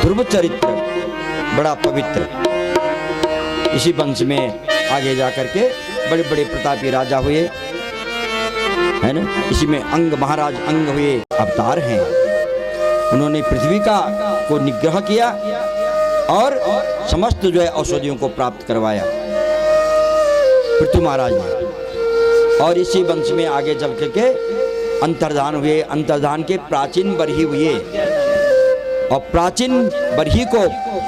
ध्रुव चरित्र बड़ा पवित्र। इसी वंश में आगे जाकर के बड़े बड़े प्रतापी राजा हुए, है ना। इसी में अंग महाराज अंग हुए अवतार हैं। उन्होंने पृथ्वी को निग्रह किया और समस्त जो है औषधियों को प्राप्त करवाया पृथ्वी महाराज ने। और इसी वंश में आगे चल करके अंतर्धान हुए। अंतर्धान के प्राचीन बरही हुए और प्राचीन बरही को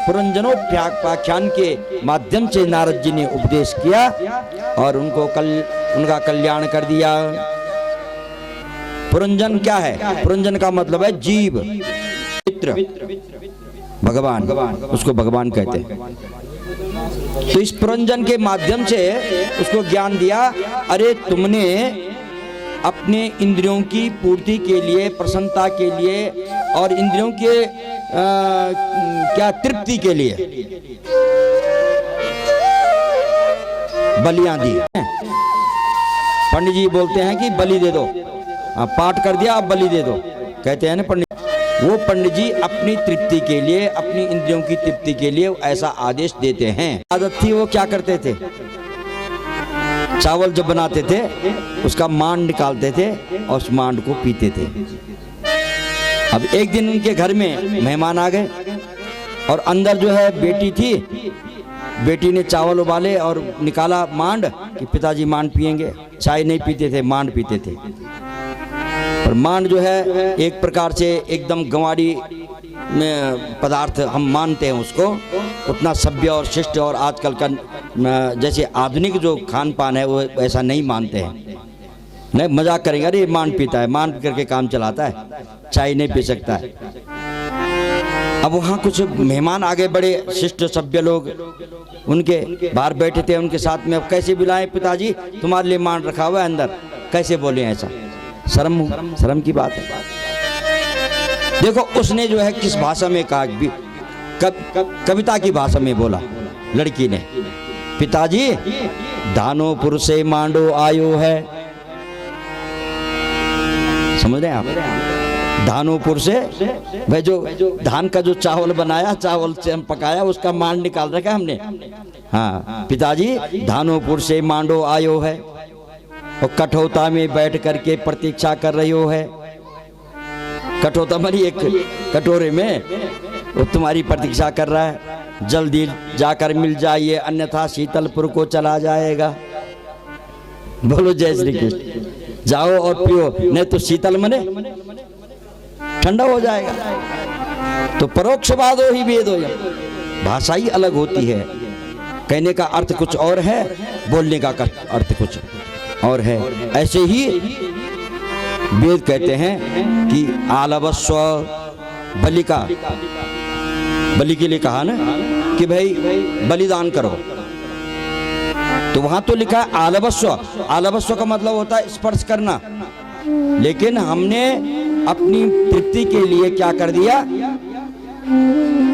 पुरंजनोपाख्यान के माध्यम से नारद जी ने उपदेश किया और उनका कल्याण कर दिया। पुरंजन क्या है? पुरंजन का मतलब है जीव, मित्र, भगवान, उसको भगवान कहते हैं। तो इस पुरंजन के माध्यम से उसको ज्ञान दिया, अरे तुमने अपने इंद्रियों की पूर्ति के लिए, प्रसन्नता के लिए और इंद्रियों के क्या तृप्ति के लिए बलियां दी। पंडित जी बोलते हैं कि बलि दे दो, पाठ कर दिया, आप बलि दे दो, कहते हैं ना पंडित। वो पंडित जी अपनी तृप्ति के लिए, अपनी इंद्रियों की तृप्ति के लिए ऐसा आदेश देते हैं। आदत थी, वो क्या करते थे, चावल जब बनाते थे उसका मांड निकालते थे और उस मांड को पीते थे। अब एक दिन उनके घर में मेहमान आ गए और अंदर जो है बेटी थी, बेटी ने चावल उबाले और निकाला मांड कि पिताजी मांड पिएंगे। चाय नहीं पीते थे, मांड पीते थे। और मांड जो है एक प्रकार से एकदम गंवारी में पदार्थ हम मानते हैं उसको, उतना सभ्य और शिष्ट और आजकल का जैसे आधुनिक जो खान पान है वो ऐसा नहीं मानते हैं। नहीं मजाक करेंगे, अरे मांड पीता है, मांड करके काम चलाता है, चाय नहीं पी सकता है। अब वहाँ कुछ मेहमान आ गए, बड़े शिष्ट सभ्य लोग, उनके बाहर बैठे थे, उनके साथ में अब कैसे बुलाएं, पिताजी तुम्हारे लिए मांड रखा हुआ है अंदर, कैसे बोले ऐसा, शर्म की बात है। देखो उसने जो है किस भाषा में कहा, कविता की भाषा में बोला लड़की ने, पिताजी दानोपुर से मांडो आयो है। समझ रहे हैं आप? दानोपुर से भाई जो धान का जो चावल बनाया, चावल से हम पकाया, उसका मांड निकाल रखा हमने। हाँ, पिताजी दानोपुर से मांडो आयो है और कठौता में बैठ करके प्रतीक्षा कर रही हो है। कठौता मरी एक कटोरे में वो तुम्हारी प्रतीक्षा कर रहा है, जल्दी जाकर मिल जाइए अन्यथा शीतलपुर को चला जाएगा। बोलो जय श्री कृष्ण। जाओ और पियो, नहीं तो शीतल मने ठंडा हो जाएगा। तो परोक्षवाद हो ही वेद हो, भाषा ही अलग होती है, कहने का अर्थ कुछ और है, बोलने का अर्थ कुछ और है। ऐसे ही वेद कहते हैं कि आलवस्व, बलि के लिए कहा ना कि भाई बलिदान करो, तो वहां तो लिखा है आलवस्व। आलवस्व का मतलब होता है स्पर्श करना, लेकिन हमने अपनी तृप्ति के लिए क्या कर दिया,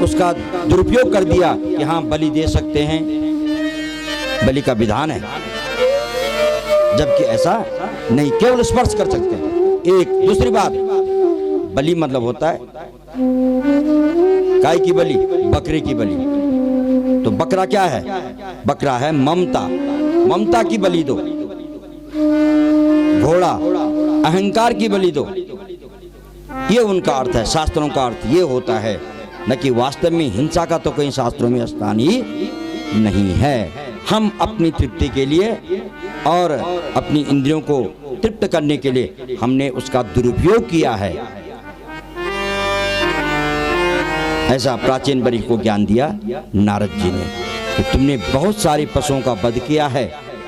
उसका दुरुपयोग कर दिया कि हाँ बलि दे सकते हैं, बलि का विधान है, जबकि ऐसा नहीं, केवल स्पर्श कर सकते हैं। एक दूसरी बात, बलि मतलब होता है गाय की बलि, बकरे की बलि। तो बकरा क्या है? बकरा है ममता, ममता की बलि दो। घोड़ा अहंकार की बलि दो। ये उनका अर्थ है, शास्त्रों का अर्थ ये होता है, न कि वास्तव में हिंसा का तो कहीं शास्त्रों में स्थान ही नहीं है। हम अपनी तृप्ति के लिए और अपनी इंद्रियों को तृप्त करने के लिए हमने उसका दुरुपयोग किया है। ऐसा प्राचीन बलि को ज्ञान दिया नारद जी ने कि तुमने बहुत सारे पशुओं का वध किया है,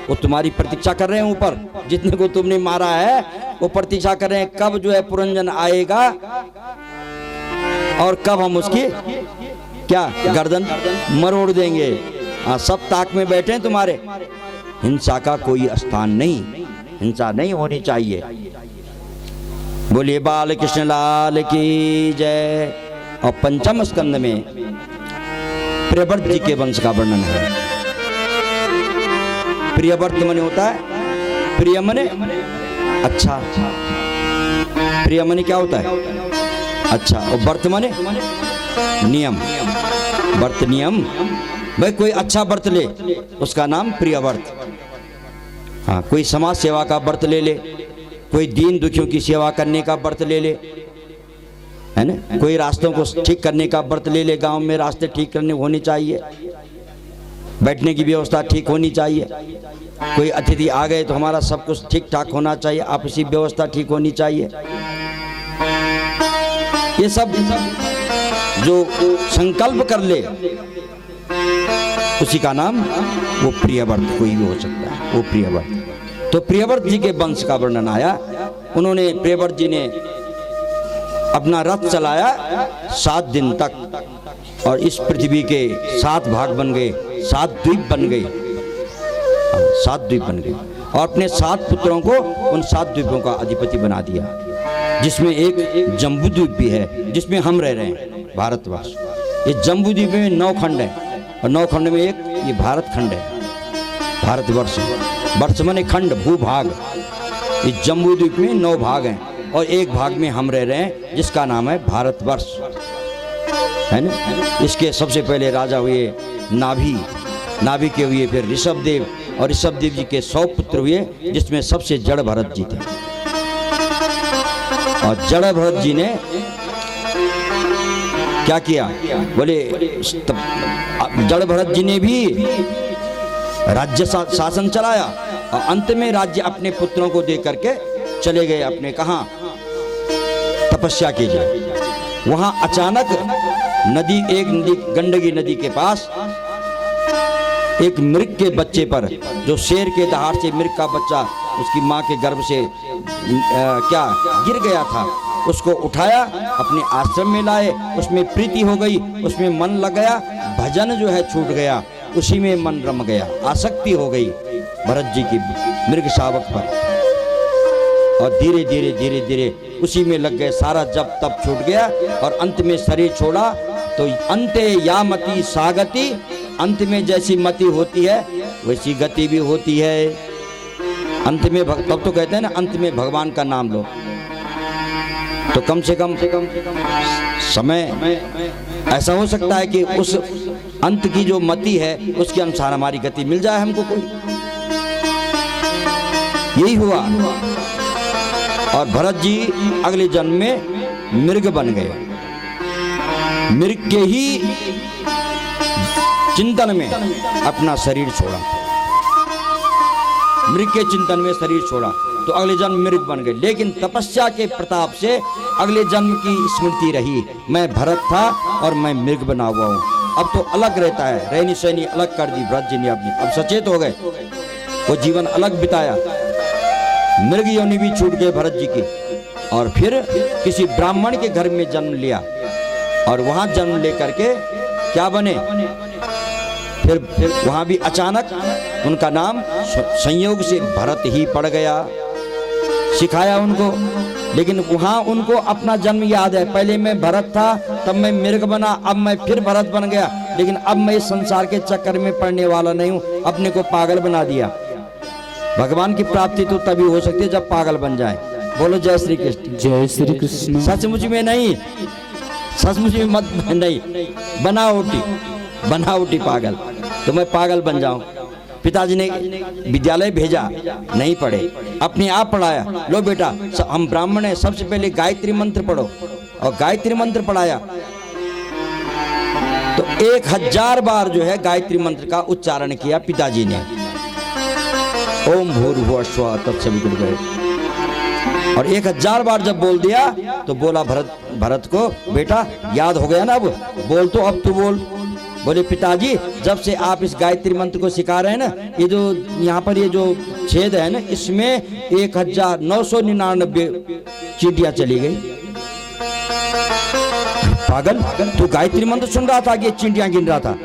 वो तुम्हारी प्रतीक्षा कर रहे हैं ऊपर, जितने को तुमने मारा है वो प्रतीक्षा कर रहे हैं कब जो है पुरंजन आएगा और कब हम उसकी क्या गर्दन मरोड़ देंगे। सब ताक में बैठे हैं तुम्हारे। हिंसा का कोई स्थान नहीं, हिंसा नहीं होनी चाहिए। बोलिए बाल कृष्ण लाल की जय। और पंचम स्कंद में प्रियव्रत जी के वंश का वर्णन है। प्रियव्रत माने होता है, प्रिय माने अच्छा, प्रिय माने क्या होता है? अच्छा, और व्रत माने नियम, व्रत नियम। भाई कोई अच्छा व्रत ले, उसका नाम प्रिय व्रत। हाँ, कोई समाज सेवा का व्रत ले ले, कोई दीन दुखियों की सेवा करने का व्रत ले ले, है ना। कोई रास्तों को ठीक करने का व्रत ले ले, गांव में रास्ते ठीक करने होने चाहिए, बैठने की व्यवस्था ठीक होनी चाहिए। कोई अतिथि आ गए तो हमारा सब कुछ ठीक ठाक होना चाहिए, आपसी व्यवस्था ठीक होनी चाहिए। ये सब जो संकल्प कर ले उसी का नाम वो प्रियव्रत कोई भी हो सकता है, वो प्रियव्रत। तो प्रियव्रत जी के वंश का वर्णन आया। उन्होंने, प्रियव्रत जी ने अपना रथ चलाया 7 दिन तक, और इस पृथ्वी के 7 भाग बन गए, 7 द्वीप बन गए, 7 द्वीप बन गए। और अपने 7 पुत्रों को उन 7 द्वीपों का अधिपति बना दिया, जिसमें एक जम्बू द्वीप भी है, जिसमें हम रह रहे हैं, भारतवर्ष। ये जम्बू द्वीप में 9 खंड है, और 9 खंड में एक ये भारत खंड है, भारतवर्ष। वर्ष माने खंड, भूभाग। इस जम्बू द्वीप में 9 भाग हैं, और एक भाग में हम रह रहे हैं, जिसका नाम है भारतवर्ष, है ना। इसके सबसे पहले राजा हुए नाभि, नाभि के हुए फिर ऋषभदेव, और ऋषभदेव जी के 100 पुत्र हुए, जिसमें सबसे जड़ भरत जी थे। और जड़ भरत जी ने क्या किया, बोले जड़ भरत जी ने भी राज्य शासन चलाया, और अंत में राज्य अपने पुत्रों को दे करके चले गए अपने, कहाँ, तपस्या कीजिए। वहां अचानक नदी, एक नदी, गंडकी नदी के पास एक मृग के बच्चे पर, जो शेर के दहाड़ से मृग का बच्चा उसकी माँ के गर्भ से क्या गिर गया था, उसको उठाया, अपने आश्रम में लाए, उसमें प्रीति हो गई, उसमें मन लग गया, भजन जो है छूट गया, उसी में मन रम गया, आसक्ति हो गई भरत जी की मृग शावक पर। और धीरे धीरे धीरे धीरे उसी में लग गए, सारा जब तब छूट गया, और अंत में शरीर छोड़ा। तो अंते या मति सागति, अंत में जैसी मति होती है वैसी गति भी होती है। अंत में तब तो कहते हैं ना, अंत में भगवान का नाम लो। तो कम से कम समय ऐसा हो सकता है कि उस अंत की जो मति है उसके अनुसार हमारी गति मिल जाए हमको कोई। यही हुआ। और भरत जी अगले जन्म में मृग बन गए। मृग के ही चिंतन में अपना शरीर छोड़ा, मृग के चिंतन में शरीर छोड़ा, तो अगले जन्म मृग बन गए। लेकिन तपस्या के प्रताप से अगले जन्म की स्मृति रही, मैं भरत था और मैं मृग बना हुआ हूँ। अब तो अलग रहता है, रहनी सहनी अलग कर दी भरत जी ने अपनी, अब सचेत हो गए, वो जीवन अलग बिताया। मृग योनि भी छूट गए भरत जी की, और फिर किसी ब्राह्मण के घर में जन्म लिया, और वहां जन्म लेकर के क्या बने, फिर वहां भी अचानक उनका नाम संयोग से भरत ही पड़ गया। सिखाया उनको, लेकिन वहां उनको अपना जन्म याद है, पहले मैं भरत था, तब मैं मृग बना, अब मैं फिर भरत बन गया, लेकिन अब मैं इस संसार के चक्कर में पड़ने वाला नहीं हूं, अपने को पागल बना दिया। भगवान की प्राप्ति तो तभी हो सकती है जब पागल बन जाए। बोलो जय श्री कृष्ण। जय श्री कृष्ण। सचमुच में नहीं, सचमुच में मत नहीं, बनावटी पागल। तो मैं पागल बन जाऊं। पिताजी ने विद्यालय भेजा, नहीं पढ़े, अपने आप पढ़ाया, लो बेटा हम ब्राह्मण हैं, सबसे पहले गायत्री मंत्र पढ़ो, और गायत्री मंत्र पढ़ाया। तो 1000 बार जो है गायत्री मंत्र का उच्चारण किया पिताजी ने, ओम भूर्भुवः स्वः तत्सवितुर्वरेण्यम्। और 1000 बार जब बोल दिया तो बोला भरत को, बेटा याद हो गया ना, अब बोल, तो अब तू बोल। बोले पिताजी जब से आप इस गायत्री मंत्र को सिखा रहे हैं ना, ये जो यहाँ पर ये जो छेद है ना, इसमें 1999 चींटियां चली गई। पागल, तू गायत्री मंत्र सुन रहा था कि चींटियां गिन रहा था?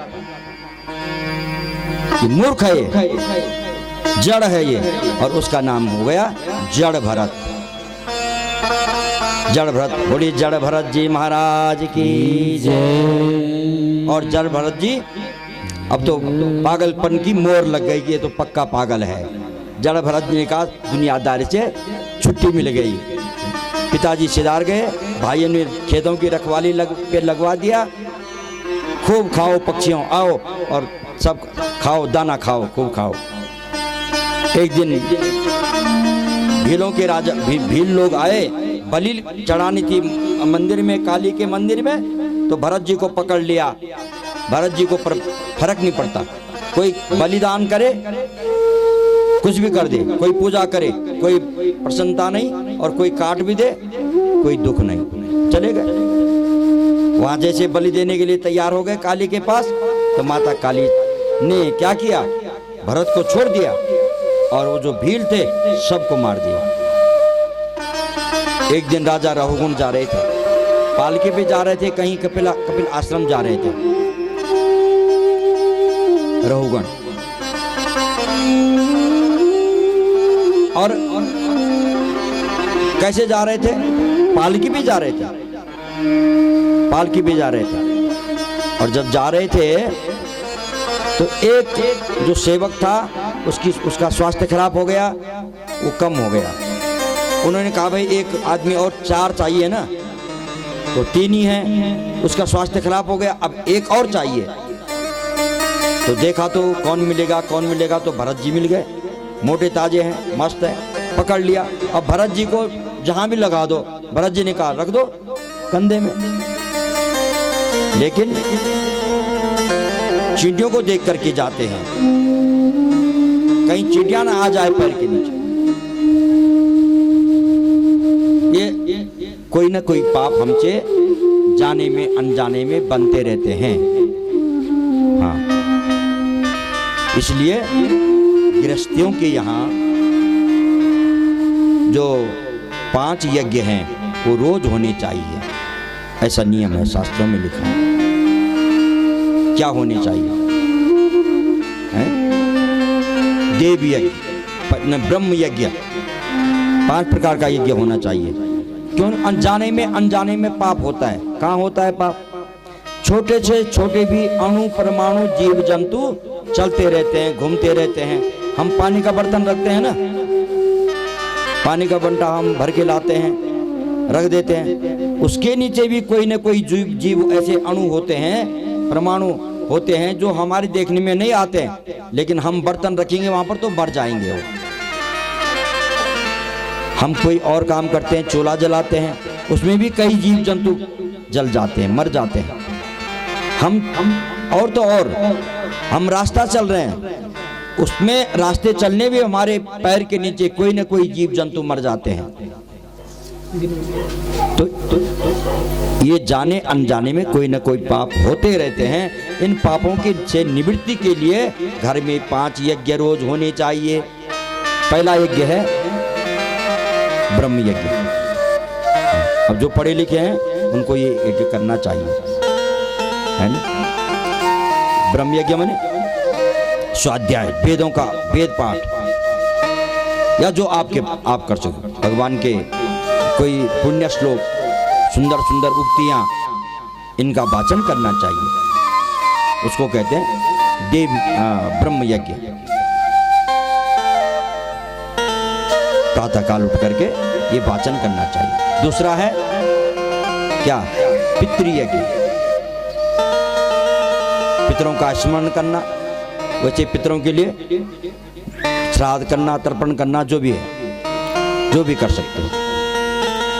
ये मूर्ख है, ये जड़ है ये, और उसका नाम हो गया जड़ भरत। जड़ भरत, बोलिए जड़ भरत जी महाराज की जय। और जड़ भरत जी अब तो पागलपन की मोहर लग गई कि ये तो पक्का पागल है। जड़ भरत जी ने कहा दुनियादारी से छुट्टी मिल गई, पिताजी सिधार गए, भाइयों ने खेतों की रखवाली पे लगवा दिया। खूब खाओ पक्षियों, आओ और सब खाओ, दाना खाओ, खूब खाओ। एक दिन भीलों के राजा भील लोग आए, बलि चढ़ानी थी मंदिर में, काली के मंदिर में। तो भरत जी को पकड़ लिया। भरत जी को फर्क नहीं पड़ता, कोई बलिदान करे, कुछ भी कर दे, कोई पूजा करे, कोई प्रसन्नता नहीं, और कोई काट भी दे, कोई दुख नहीं, चले गए। वहां जैसे बलि देने के लिए तैयार हो गए काली के पास, तो माता काली ने क्या किया, भरत को छोड़ दिया और वो जो भील थे सबको मार दिया। एक दिन राजा रहुगुण जा रहे थे, पालकी पे जा रहे थे, कहीं कपिल आश्रम जा रहे थे। रहुगण और कैसे जा रहे थे, पालकी भी जा रहे थे, पालकी भी जा रहे थे। और जब जा रहे थे तो एक जो सेवक था उसका स्वास्थ्य खराब हो गया, वो कम हो गया। उन्होंने कहा भाई एक आदमी और 4 चाहिए ना, तो 3 ही हैं, उसका स्वास्थ्य खराब हो गया, अब एक और चाहिए। तो देखा तो कौन मिलेगा, तो भरत जी मिल गए, मोटे ताजे हैं, मस्त है, पकड़ लिया। अब भरत जी को जहां भी लगा दो, भरत जी ने कहा रख दो कंधे में। लेकिन चींटियों को देख करके जाते हैं, कहीं चींटियां ना आ जाए पैर के नीचे। ये कोई ना कोई पाप हमसे जाने में अनजाने में बनते रहते हैं। हाँ, इसलिए गृहस्थियों के यहाँ जो 5 यज्ञ हैं वो रोज होने चाहिए, ऐसा नियम है, शास्त्रों में लिखा है। क्या होने चाहिए? देव यज्ञ, ब्रह्म यज्ञ, 5 प्रकार का यज्ञ होना चाहिए। क्यों? अनजाने में पाप होता है। कहाँ होता है पाप? छोटे से छोटे भी अणु परमाणु जीव जंतु चलते रहते हैं, घूमते रहते हैं। हम पानी का बर्तन रखते हैं ना, पानी का बंटा हम भर के लाते हैं, रख देते हैं, उसके नीचे भी कोई ना कोई जीव ऐसे अणु होते हैं, परमाणु होते हैं जो हमारे देखने में नहीं आते हैं, लेकिन हम बर्तन रखेंगे वहां पर तो मर जाएंगे वो। हम कोई और काम करते हैं, चूल्हा जलाते हैं, उसमें भी कई जीव जंतु जल जाते हैं, मर जाते हैं। हम और तो और हम रास्ता चल रहे हैं, उसमें रास्ते चलने भी हमारे पैर के नीचे कोई ना कोई जीव जंतु मर जाते हैं। तो ये जाने अनजाने में कोई ना कोई पाप होते रहते हैं। इन पापों की से निवृत्ति के लिए घर में 5 यज्ञ रोज होने चाहिए। पहला यज्ञ है ब्रह्म यज्ञ। अब जो पढ़े लिखे हैं उनको ये यज्ञ करना चाहिए, है ना? ब्रह्म यज्ञ माने स्वाध्याय, वेदों का वेद पाठ, या जो आप कर सको, भगवान के कोई पुण्य श्लोक, सुंदर सुंदर उक्तियां, इनका वाचन करना चाहिए। उसको कहते हैं देव ब्रह्म यज्ञ। प्रातःकाल उठ करके ये वाचन करना चाहिए। दूसरा है क्या? पितृयज्ञ, पितरों का स्मरण करना। वैसे पितरों के लिए श्राद्ध करना, तर्पण करना, जो भी है, जो भी कर सकते हो,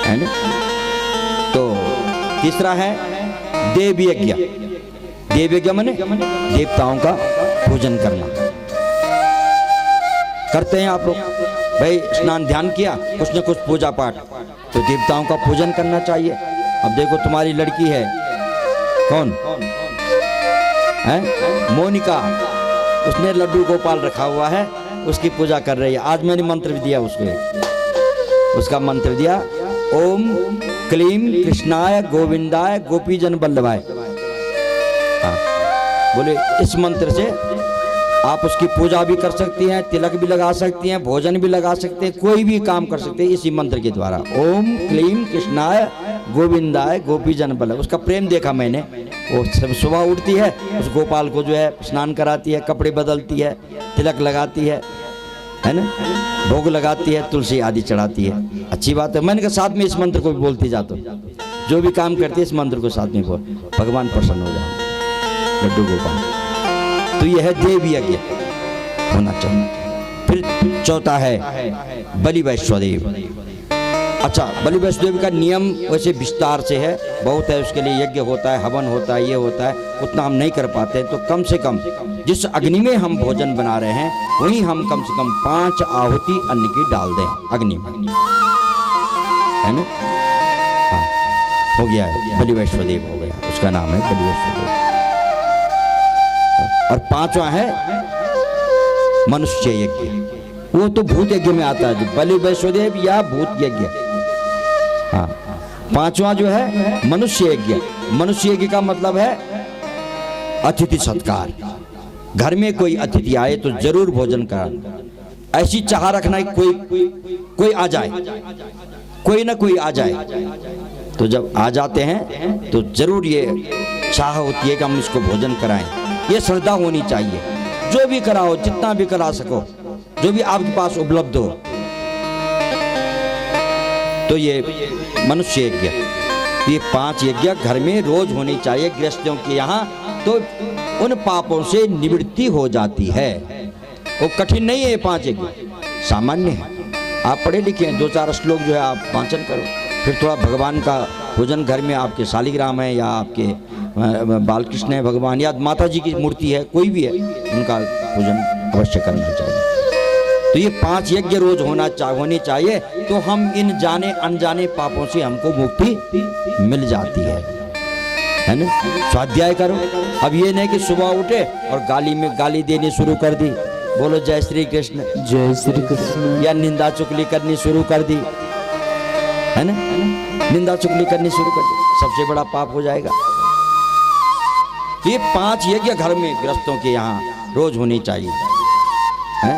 है ना? तो तीसरा है देव यज्ञ। देव यज्ञ माने देवताओं का पूजन करना। करते हैं आप लोग भाई, स्नान ध्यान किया, कुछ न कुछ पूजा पाठ, तो देवताओं का पूजन करना चाहिए। अब देखो तुम्हारी लड़की है, कौन है? मोनिका, उसने लड्डू गोपाल रखा हुआ है, उसकी पूजा कर रही है। आज मैंने मंत्र भी दिया उसको, उसका मंत्र दिया, ओम क्लीम कृष्णाय गोविंदाय गोपीजन वल्लभाय। हाँ, बोले इस मंत्र से आप उसकी पूजा भी कर सकती हैं, तिलक भी लगा सकती हैं, भोजन भी लगा सकते हैं, कोई भी काम कर सकते हैं इसी मंत्र के द्वारा। ओम क्लीम कृष्णाय गोविंदाय गोपीजन वल्लभ। उसका प्रेम देखा मैंने, वो सब सुबह उठती है, उस गोपाल को जो है स्नान कराती है, कपड़े बदलती है, तिलक लगाती है है ना, भोग लगाती है, तुलसी आदि चढ़ाती है, अच्छी बात है। मैंने कहा साथ में इस मंत्र को भी बोलती जातो, जो भी काम करती है इस मंत्र को साथ में बोल, भगवान प्रसन्न हो जाए। लड्डू गोपाल। तो यह है देव यज्ञ होना चाहिए। फिर चौथा है बलि वैश्वदेव। अच्छा, बलि वैष्णव का नियम वैसे विस्तार से है, बहुत है, उसके लिए यज्ञ होता है, हवन होता है, ये होता है, उतना हम नहीं कर पाते हैं। तो कम से कम जिस अग्नि में हम भोजन बना रहे हैं वहीं हम कम से कम 5 आहुति अन्न की डाल दें अग्नि में, है ना। हाँ, हो गया है, बलि वैष्णव हो गया, उसका नाम है बलि वैष्णव। और 5वां है मनुष्य यज्ञ, वो तो भूत यज्ञ में आता है, बलि वैष्णव या भूत यज्ञ। हाँ, 5वां जो है मनुष्य यज्ञ। मनुष्य यज्ञ का मतलब है अतिथि सत्कार। घर में कोई अतिथि आए तो जरूर भोजन कराना, ऐसी चाह रखना कि कोई आ जाए, कोई ना कोई आ जाए। तो जब आ जाते हैं तो जरूर ये चाह होती है कि हम इसको भोजन कराएं, ये श्रद्धा होनी चाहिए। जो भी कराओ, जितना भी करा सको, जो भी आपके पास उपलब्ध हो। तो ये मनुष्य यज्ञ, ये 5 यज्ञ घर में रोज होनी चाहिए गृहस्थियों के यहाँ। तो उन पापों से निवृत्ति हो जाती है। वो कठिन नहीं है, ये 5 यज्ञ सामान्य है। आप पढ़े लिखे हैं, 2-4 श्लोक जो है आप वाचन करो, फिर थोड़ा भगवान का पूजन घर में, आपके शालिग्राम है या आपके बालकृष्ण है भगवान, या माता जी की मूर्ति है, कोई भी है, उनका पूजन अवश्य करना चाहिए। तो ये 5 यज्ञ रोज होनी चाहिए। तो हम इन जाने अनजाने पापों से हमको मुक्ति मिल जाती है ना। स्वाध्याय करो। अब ये नहीं कि सुबह उठे और गाली देनी शुरू कर दी, बोलो जय श्री कृष्ण, जय श्री कृष्ण, या निंदा चुगली करनी शुरू कर दी, है ना। निंदा चुगली करनी शुरू कर दी, सबसे बड़ा पाप हो जाएगा। ये 5 यज्ञ घर में गृहस्थों के यहाँ रोज होनी चाहिए, है।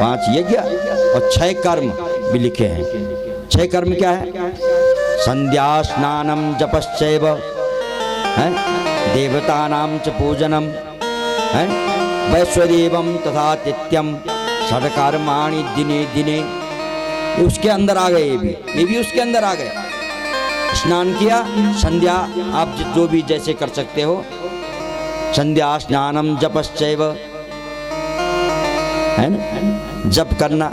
5 यज्ञ और 6 कर्म भी लिखे हैं। 6 कर्म क्या है? संध्या स्नानम जपश्चैव, है, देवतानां च पूजनम, है, वैश्वदेवम तथा तिथ्यम, षट्कर्माणि दिने दिने। उसके अंदर आ गए, ये भी उसके अंदर आ गए। स्नान किया, संध्या आप जो भी जैसे कर सकते हो, संध्या स्नानम जपश्चैव, है ना, जप करना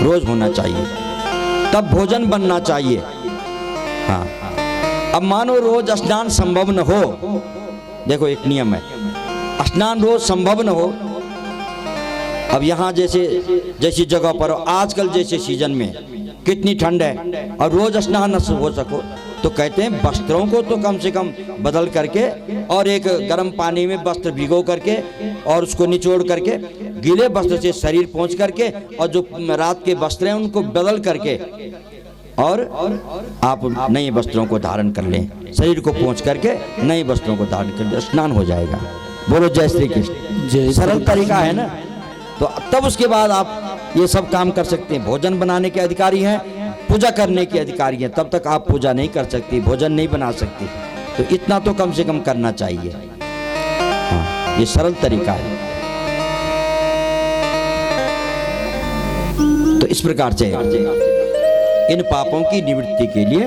रोज होना चाहिए। तब भोजन बनना चाहिए। हाँ, अब मानो रोज स्नान संभव न हो, देखो एक नियम है, स्नान रोज संभव न हो। अब यहाँ जैसी जगह पर आजकल जैसे सीजन में कितनी ठंड है और रोज स्नान न हो सको, तो कहते हैं वस्त्रों को तो कम से कम बदल करके और एक गर्म पानी में वस्त्र भिगो करके और उसको निचोड़ करके गीले वस्त्र से शरीर पोंछ करके और जो रात के वस्त्र हैं उनको बदल करके और आप नए वस्त्रों को धारण कर लें, शरीर को पोंछ करके नए वस्त्रों को धारण कर लें, स्नान हो जाएगा। बोलो जय श्री कृष्ण। सरल तरीका है ना। तो तब उसके बाद आप ये सब काम कर सकते हैं। भोजन बनाने के अधिकारी हैं, पूजा करने के अधिकारी हैं, तब तक आप पूजा नहीं कर सकती, भोजन नहीं बना सकती। तो इतना तो कम से कम करना चाहिए। हाँ, ये सरल तरीका है। तो इस प्रकार से इन पापों की निवृत्ति के लिए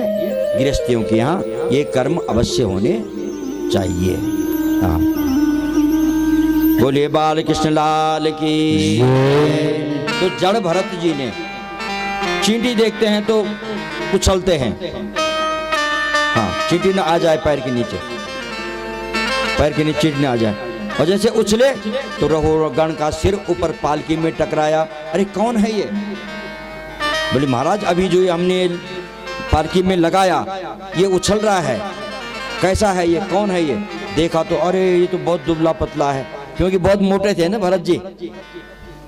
गृहस्थियों के यहाँ ये कर्म अवश्य होने चाहिए। हाँ, बोले बाल कृष्ण लाल की। तो जड़ भरत जी ने चींटी देखते हैं तो उछलते हैं, हाँ, चींटी ना आ जाए पैर के नीचे, पैर के नीचे चींटी ना आ जाए। और जैसे उछले तो रघुगण का सिर ऊपर पालकी में टकराया। अरे कौन है ये? बोले महाराज अभी जो हमने पालकी में लगाया ये उछल रहा है, कैसा है ये, कौन है ये? देखा तो अरे ये तो बहुत दुबला पतला है, क्योंकि बहुत मोटे थे ना भरत जी।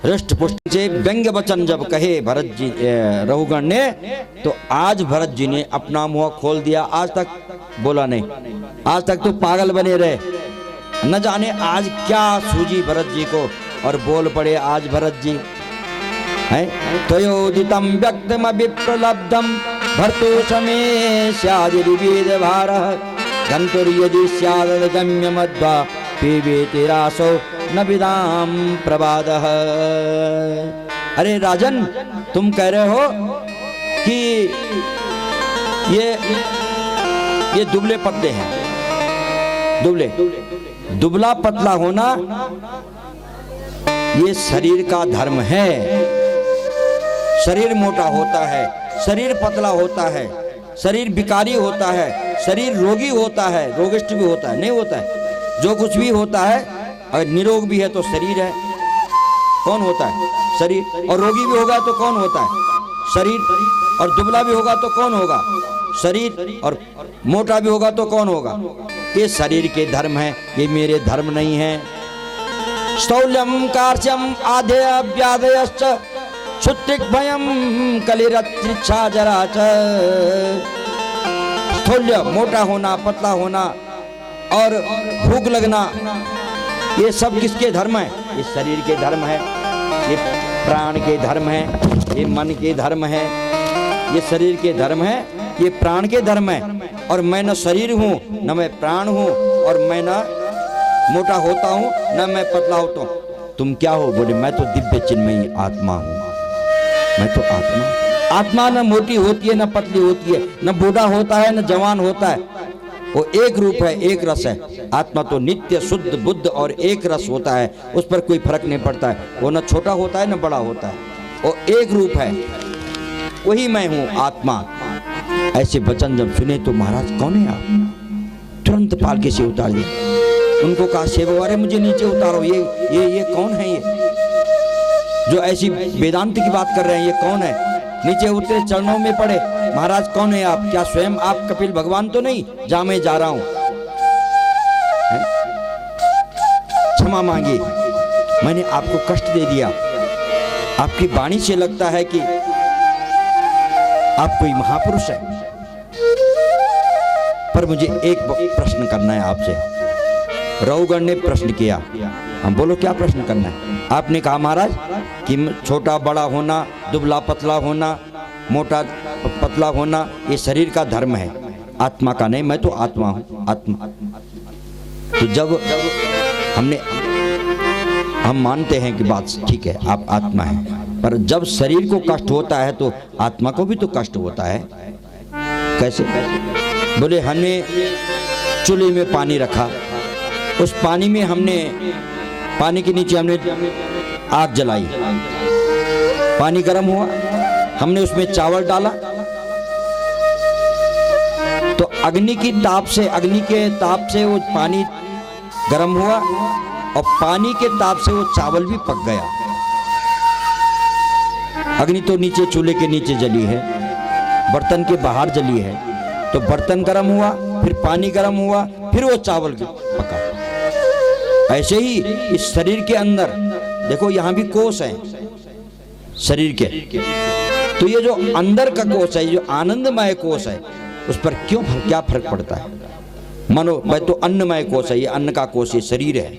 हृष्ट पुष्ट से व्यंग्य वचन जब कहे भरत जी रघुगण ने, तो आज भरत जी ने अपना मुंह खोल दिया। आज तक बोला नहीं, आज तक तो पागल बने रहे, न जाने आज क्या सूझी भरत जी को और बोल पड़े आज भरत जी है। त्वयोदितं व्यक्तम विप्रलब्धम भर्तुषमे स्यादिर्वेद भारः गन्तुर्यदि स्यादगम्य मध्वा पीबेति रासो न विदाम प्रबादः। अरे राजन, तुम कह रहे हो कि ये दुबले पतले हैं, दुबला पतला होना ये शरीर का धर्म है। शरीर मोटा होता है, शरीर पतला होता है, शरीर विकारी होता है, शरीर रोगी होता है, रोगिष्ट भी होता है, नहीं होता है। जो कुछ भी होता है, अगर निरोग भी है तो शरीर है। कौन होता है? शरीर। और रोगी भी होगा तो कौन होता है? शरीर। और दुबला भी होगा तो कौन होगा? शरीर। और मोटा भी होगा तो कौन होगा? ये शरीर के धर्म है, ये मेरे धर्म नहीं है। स्थौल्यम कार्श्यम आधेय व्याधयश्च क्षुत्रिक भयम कलिरत्रिच्छा जरा च। स्थौल्य मोटा होना, पतला होना और भूख लगना, ये सब किसके धर्म है? ये शरीर के धर्म है, ये प्राण के धर्म है, ये मन के धर्म है, ये शरीर के धर्म है, ये प्राण के धर्म है। और मैं न शरीर हूँ, न मैं प्राण हूँ, और मैं न मोटा होता हूँ, न मैं पतला होता हूँ। तुम क्या हो? बोले मैं तो दिव्य चिन्मयी आत्मा हूँ। मैं तो आत्मा। आत्मा न मोटी होती है, न पतली होती है, न बूढ़ा होता है, न जवान होता है। वो एक रूप है, एक रस है। आत्मा तो नित्य शुद्ध बुद्ध और एक रस होता है, उस पर कोई फर्क नहीं पड़ता है। वो न छोटा होता है, न बड़ा होता है, वो एक रूप है। वही मैं हूँ आत्मा। ऐसे वचन जब सुने तो महाराज कौन है आप? तुरंत पालके से उतार दिया। उनको कहा सेववारे मुझे नीचे उतारो। ये कौन है? ये जो ऐसी वेदांत की बात कर रहे हैं, ये कौन है? नीचे उतरे, चरणों में पड़े। महाराज कौन है आप? क्या स्वयं आप कपिल भगवान तो नहीं? जा मैं जा रहा हूं, क्षमा मांगिए, मैंने आपको कष्ट दे दिया। आपकी वाणी से लगता है कि आप कोई महापुरुष है, पर मुझे एक प्रश्न करना है आपसे। रघुगण ने प्रश्न किया। हम बोलो क्या प्रश्न करना है? आपने कहा महाराज कि छोटा बड़ा होना, दुबला पतला होना, मोटा पतला होना ये शरीर का धर्म है, आत्मा का नहीं। मैं तो आत्मा हूँ, आत्मा। तो जब हम मानते हैं कि बात ठीक है, आप आत्मा हैं, पर जब शरीर को कष्ट होता है तो आत्मा को भी तो कष्ट होता है। कैसे? बोले हमने चूल्हे में पानी रखा, उस पानी में पानी के नीचे हमने आग जलाई, पानी गर्म हुआ, हमने उसमें चावल डाला, तो अग्नि के ताप से वो पानी गर्म हुआ और पानी के ताप से वो चावल भी पक गया। अग्नि तो नीचे चूल्हे के नीचे जली है, बर्तन के बाहर जली है, तो बर्तन गर्म हुआ, फिर पानी गर्म हुआ, फिर वो चावल पका। ऐसे ही इस शरीर के अंदर देखो, यहां भी कोष है शरीर के, तो ये जो अंदर का कोष है, जो आनंदमय कोष है, उस पर क्या फर्क पड़ता है? मानो भाई तो अन्नमय कोष है, ये अन्न का कोष, ये शरीर है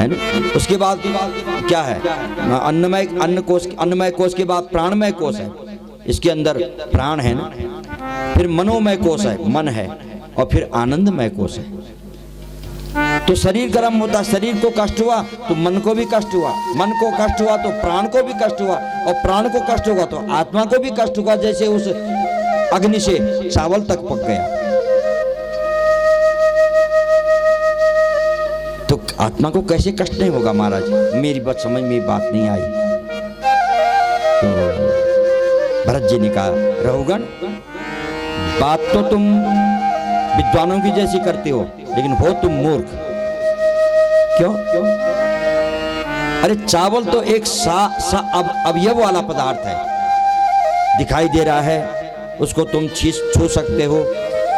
ना। उसके बाद क्या है? अन्नमय कोष के बाद प्राणमय कोष है, इसके अंदर प्राण है ना। फिर मनोमय कोष है, मन है, और फिर आनंदमय कोष है। तो शरीर गर्म होता, शरीर को कष्ट हुआ तो मन को भी कष्ट हुआ, मन को कष्ट हुआ तो प्राण को भी कष्ट हुआ, और प्राण को कष्ट हुआ तो आत्मा को भी कष्ट हुआ। जैसे उस अग्नि से चावल तक पक गया, तो आत्मा को कैसे कष्ट नहीं होगा? महाराज मेरी बात समझ में बात नहीं आई। तो भरत जी ने कहा, रघुगण बात तो तुम विद्वानों की जैसी करते हो, लेकिन हो तुम मूर्ख। क्यों? अरे चावल तो एक अवयव वाला पदार्थ है, दिखाई दे रहा है, उसको तुम छू सकते हो,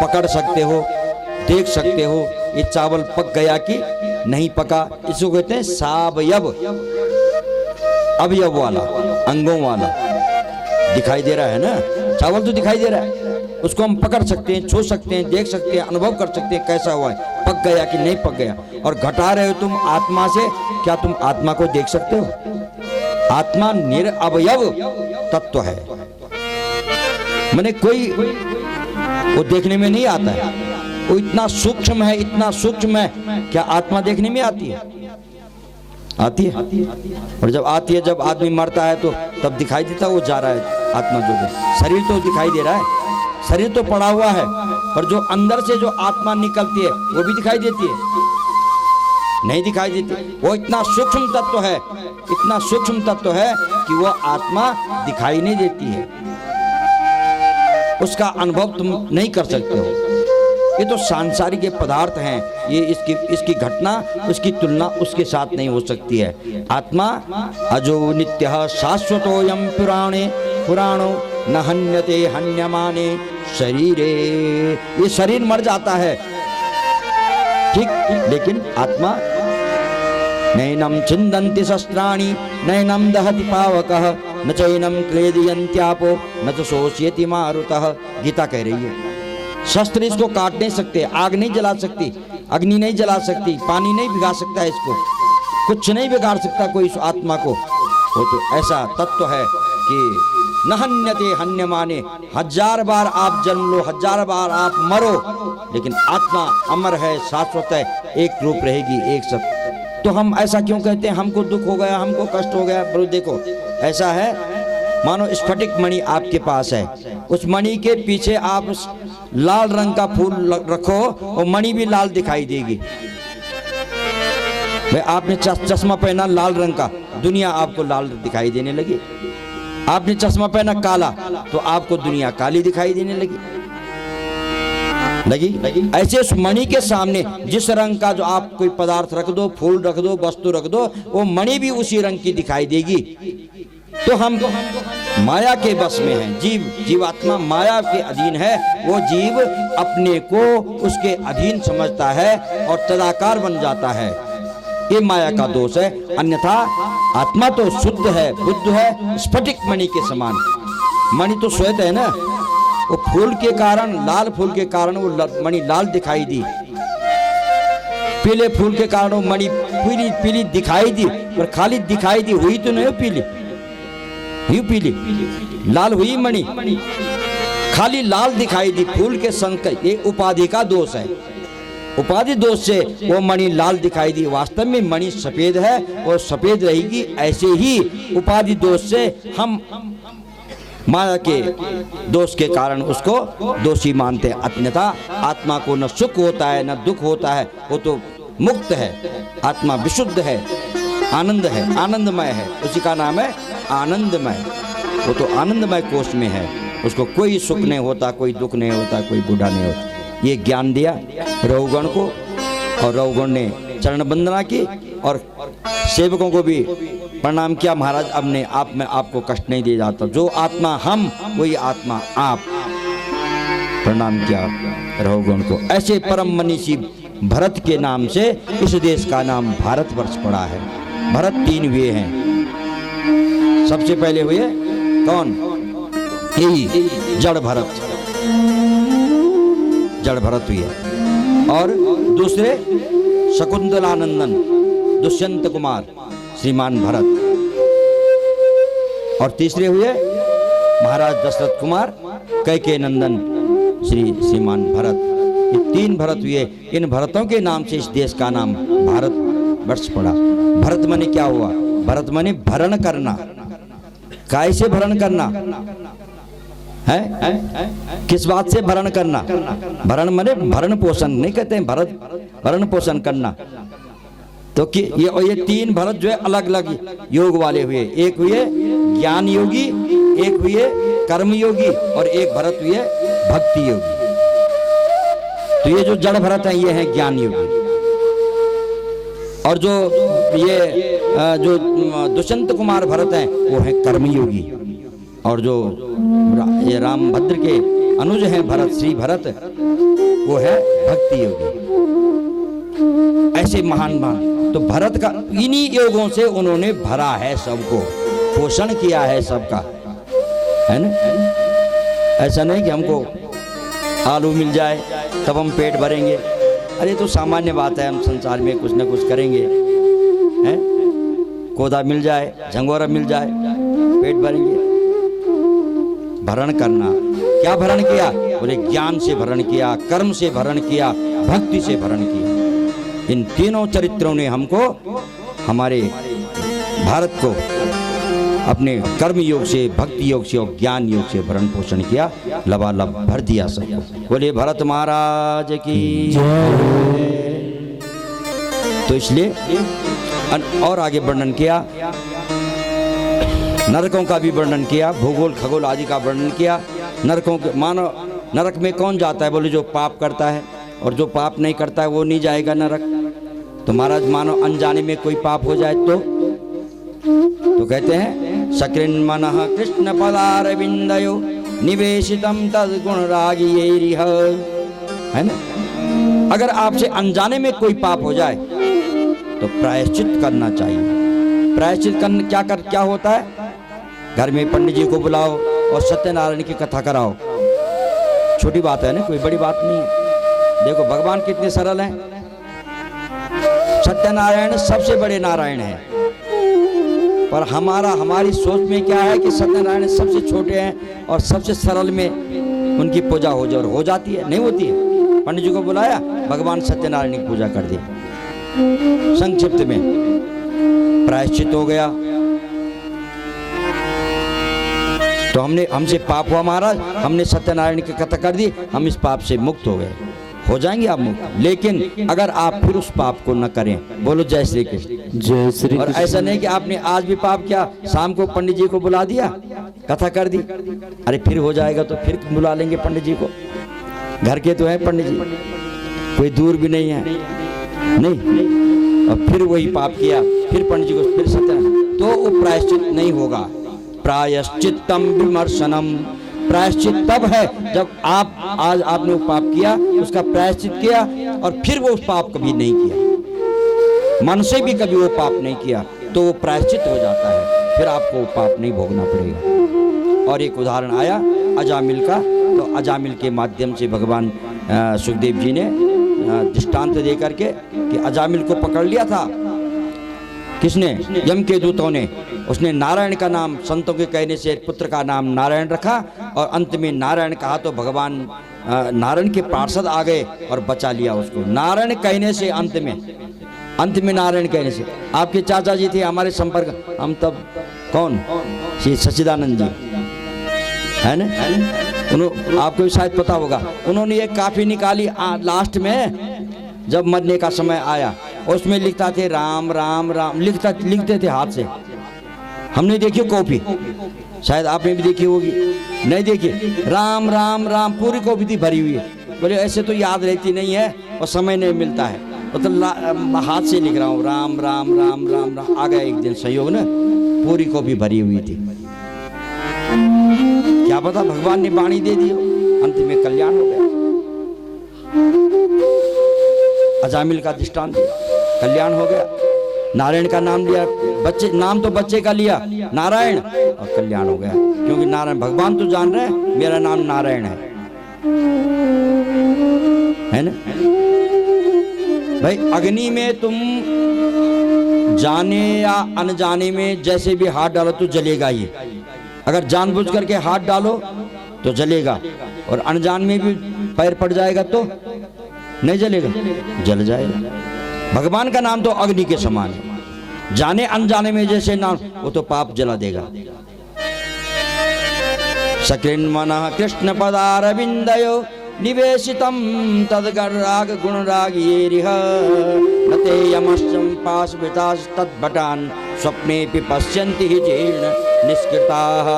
पकड़ सकते हो, देख सकते हो। ये चावल पक गया कि नहीं पका, इसको कहते हैं सावयव, अवयव वाला, अंगों वाला। दिखाई दे रहा है ना, चावल तो दिखाई दे रहा है, उसको हम पकड़ सकते हैं, छू सकते हैं, देख सकते हैं, अनुभव कर सकते हैं कैसा हुआ है, पक गया कि नहीं पक गया। और घटा रहे हो तुम आत्मा से, क्या तुम आत्मा को देख सकते हो? आत्मा निरअवयव तत्व है, माने कोई वो देखने में नहीं आता है, वो इतना सूक्ष्म है, इतना सूक्ष्म है। क्या आत्मा देखने में आती है? आती है। और जब आती है, जब आदमी मरता है तो तब दिखाई देता वो जा रहा है आत्मा जो है। शरीर तो दिखाई दे रहा है, शरीर तो पड़ा हुआ है, पर जो अंदर से जो आत्मा निकलती है वो भी दिखाई देती है? नहीं दिखाई देती। वो इतना सूक्ष्म तत्व है, इतना सूक्ष्म तत्व है कि वो आत्मा दिखाई नहीं देती है। उसका अनुभव तुम नहीं कर सकते हो। ये तो सांसारिक पदार्थ हैं, ये इसकी घटना, उसकी तुलना उसके साथ नहीं हो सकती है। आत्मा अजो नित्यः शाश्वतोऽयं पुराणे पुराणो न हन्यते हन्यमाने शरीरे। ये शरीर मर जाता है, ठीक, लेकिन आत्मा नैनं छिन्दन्ति शस्त्राणि नैनं दहति पावकः न चैनं क्लेदयन्त्यापो न च शोषयति मारुतः। गीता कह रही है शस्त्र इसको काट नहीं सकते, आग नहीं जला सकती, अग्नि नहीं जला सकती, पानी नहीं भिगा सकता, इसको कुछ नहीं बिगाड़ सकता कोई इस आत्मा को। वो तो ऐसा तत्व है कि न हन्यते हन्यमाने। 1000 बार आप जन्म लो, 1000 बार आप मरो, लेकिन आत्मा अमर है, शाश्वत है, एक रूप रहेगी, एक सत्य। तो हम ऐसा क्यों कहते हैं? हमको दुख हो गया, हमको कष्ट हो गया। बोलो देखो ऐसा है, मानो स्फटिक मणि आपके पास है, उस मणि के पीछे आप लाल रंग का फूल रखो और मणि भी लाल दिखाई देगी। भाई आपने चश्मा पहना लाल रंग का, दुनिया आपको लाल दिखाई देने लगी। आपने चश्मा पहना काला, तो आपको दुनिया काली दिखाई देने लगी। ऐसे उस मणि के सामने जिस रंग का जो आप कोई पदार्थ रख दो, फूल रख दो, वस्तु रख दो, वो मणि भी उसी रंग की दिखाई देगी। तो हम माया के बस में हैं। जीवात्मा माया के अधीन है। वो जीव अपने को उसके अधीन समझता है और तदाकार बन जाता है। ये माया का दोष है। अन्यथा आत्मा तो शुद्ध है, बुद्ध है, स्फटिक मणि के समान। मणि तो श्वेत है ना, वो फूल के कारण, लाल फूल के कारण वो मणि लाल दिखाई दी, पीले फूल के कारण वो मणि पीली पीली दिखाई दी, पर खाली दिखाई दी, हुई तो नहीं पीली, हुई पीली, लाल हुई मणि, खाली लाल दिखाई दी फूल के संग। ये उपाधि का दोष है। उपाधि दोष से वो मणि लाल दिखाई दी, वास्तव में मणि सफेद है और सफेद रहेगी। ऐसे ही उपाधि दोष से हम माया के दोष के कारण उसको दोषी मानते हैं। अन्यथा आत्मा को न सुख होता है न दुख होता है, वो तो मुक्त है। आत्मा विशुद्ध है, आनंद है, आनंदमय है, उसी का नाम है आनंदमय। वो तो आनंदमय कोष में है, उसको कोई सुख नहीं होता, कोई दुख नहीं होता, कोई बूढ़ा नहीं होता। ये ज्ञान दिया रघुगण को, और रघुगण ने चरण वंदना की और सेवकों को भी प्रणाम किया। महाराज अपने आप में आपको कष्ट नहीं दिया जाता, जो आत्मा हम वही आत्मा आप। प्रणाम किया रघुगण को। ऐसे परम मनीषी भरत के नाम से इस देश का नाम भारतवर्ष पड़ा है। भरत 3 हुए हैं। सबसे पहले हुए कौन? यही जड़ भरत, जड़ भरत हुए। और दूसरे शकुंतलानंदन दुष्यंत कुमार श्रीमान भरत, और तीसरे हुए महाराज दशरथ कुमार कैकेयी नंदन श्रीमान भरत। ये 3 भरत हुए। इन भरतों के नाम से इस देश का नाम भारत वर्ष पड़ा। भरत माने क्या हुआ? भरत माने भरण करना। कैसे भरण करना है? किस बात से भरण करना? भरण माने भरण पोषण नहीं कहते हैं, भरत भरण पोषण करना। तो कि ये 3 भरत जो है अलग अलग योग वाले हुए। एक हुए ज्ञान योगी, एक हुए कर्म योगी, और एक भरत हुए भक्ति योगी। तो ये जो जड़ भरत है ये है ज्ञान योगी, और जो ये जो दुष्यंत कुमार भरत हैं वो है कर्मयोगी, और जो ये रामभद्र के अनुज हैं भरत, श्री भरत, वो है भक्ति योगी। ऐसे महान महान तो भरत का इन्हीं योगों से उन्होंने भरा है, सबको पोषण किया है सबका, है ना। ऐसा नहीं कि हमको आलू मिल जाए तब हम पेट भरेंगे। अरे तो सामान्य बात है, हम संसार में कुछ न कुछ करेंगे, हैं? कोदा मिल जाए, झंगोरा मिल जाए, पेट भरेंगे। भरण करना, क्या भरण किया? बोले ज्ञान से भरण किया, कर्म से भरण किया, भक्ति से भरण किया। इन तीनों चरित्रों ने हमको, हमारे भारत को अपने कर्म योग से, भक्ति योग से और ज्ञान योग से भरण पोषण किया, लबालब भर दिया सबको। बोले भरत महाराज की जय। तो इसलिए और आगे वर्णन किया, नरकों का भी वर्णन किया, भूगोल खगोल आदि का वर्णन किया। नरकों के, मानो नरक में कौन जाता है? बोले जो पाप करता है, और जो पाप नहीं करता है वो नहीं जाएगा नरक। तो महाराज मानो अनजाने में कोई पाप हो जाए तो कहते हैं सकृन् मनः कृष्ण पदारविंदयो निवेशितम तद गुण रागियैरिह, है ना। अगर आपसे अनजाने में कोई पाप हो जाए तो प्रायश्चित करना चाहिए। प्रायश्चित करना क्या होता है? घर में पंडित जी को बुलाओ और सत्यनारायण की कथा कराओ। छोटी बात है ना, कोई बड़ी बात नहीं है। देखो भगवान कितने सरल हैं। सत्यनारायण सबसे बड़े नारायण हैं, पर हमारी सोच में क्या है कि सत्यनारायण सबसे छोटे हैं और सबसे सरल में उनकी पूजा हो जाती है, नहीं होती है। पंडित जी को बुलाया, भगवान सत्यनारायण की पूजा कर दी। संक्षिप्त में प्रायश्चित हो गया। तो हमसे पाप हुआ महाराज, हमने सत्यनारायण की कथा कर दी, हम इस पाप से मुक्त हो गए। हो जाएंगे आप मुक्त, लेकिन अगर आप फिर उस पाप को न करें। बोलो जय श्री कृष्ण। जय श्री और ऐसा नहीं कि आपने आज भी पाप किया, शाम को पंडित जी को बुला दिया, कथा कर दी, अरे फिर हो जाएगा तो फिर बुला लेंगे पंडित जी को। घर के तो हैं पंडित जी, कोई दूर भी नहीं है, नहीं। और फिर वही पाप किया, फिर पंडित जी को फिर सत्य, तो वो प्रायश्चित नहीं होगा। प्रायश्चित्तम विमर्शनम, प्रायश्चित तब है जब आज आपने वो पाप किया, उसका प्रायश्चित किया और फिर वो उस पाप कभी नहीं किया, मन से भी कभी वो पाप नहीं किया, तो वो प्रायश्चित हो जाता है, फिर आपको वो पाप नहीं भोगना पड़ेगा। और एक उदाहरण आया अजामिल का, तो अजामिल के माध्यम से भगवान सुखदेव जी ने दृष्टांत दे करके कि अजामिल को पकड़ लिया था किसने? यम के दूतों ने। उसने नारायण का नाम, संतों के कहने से पुत्र का नाम नारायण रखा, और अंत में नारायण कहा तो भगवान नारायण के पार्षद आ गए और बचा लिया उसको। नारायण कहने से अंत में नारायण कहने से। आपके चाचा जी थे हमारे संपर्क, हम तब कौन, श्री सच्चिदानंद जी, है ना, आपको भी शायद पता होगा। उन्होंने एक काफी निकाली लास्ट में जब मरने का समय आया, उसमें लिखता थे राम राम राम, लिखते थे हाथ से। हमने देखी कॉपी, शायद आपने भी देखी होगी, नहीं देखी। राम राम राम पूरी कॉपी थी भरी हुई है। बोले ऐसे तो याद रहती नहीं है और समय नहीं मिलता है, मतलब हाथ से लिख रहा हूँ राम राम राम राम राम। आ गया एक दिन संयोग ना, पूरी कॉपी भरी हुई थी। क्या पता भगवान ने वाणी दे दी, अंत में कल्याण हो गया। अजामिल का दृष्टांत दिया, कल्याण हो गया। नारायण का नाम लिया, नाम तो बच्चे का लिया नारायण, और कल्याण हो गया। क्योंकि नारायण, भगवान तो जान रहे हैं मेरा नाम नारायण है ना। भाई अग्नि में तुम जाने या अनजाने में जैसे भी हाथ डालो तो जलेगा ही। अगर जानबूझ करके हाथ डालो तो जलेगा, और अनजान में भी पैर पड़ जाएगा तो नहीं जलेगा, जल जाएगा। भगवान का नाम तो अग्नि के समान है, जाने अनजाने में जैसे नाम, वो तो पाप जला देगा। सकृन् मनः कृष्ण पदारविंदयो निवेशितम तद्गराग गुण रागियैरिह नते यमश्चम पाशवितास् तद्भटान् स्वप्नेऽपि पश्यन्ति हि जीर्ण निष्कृताः।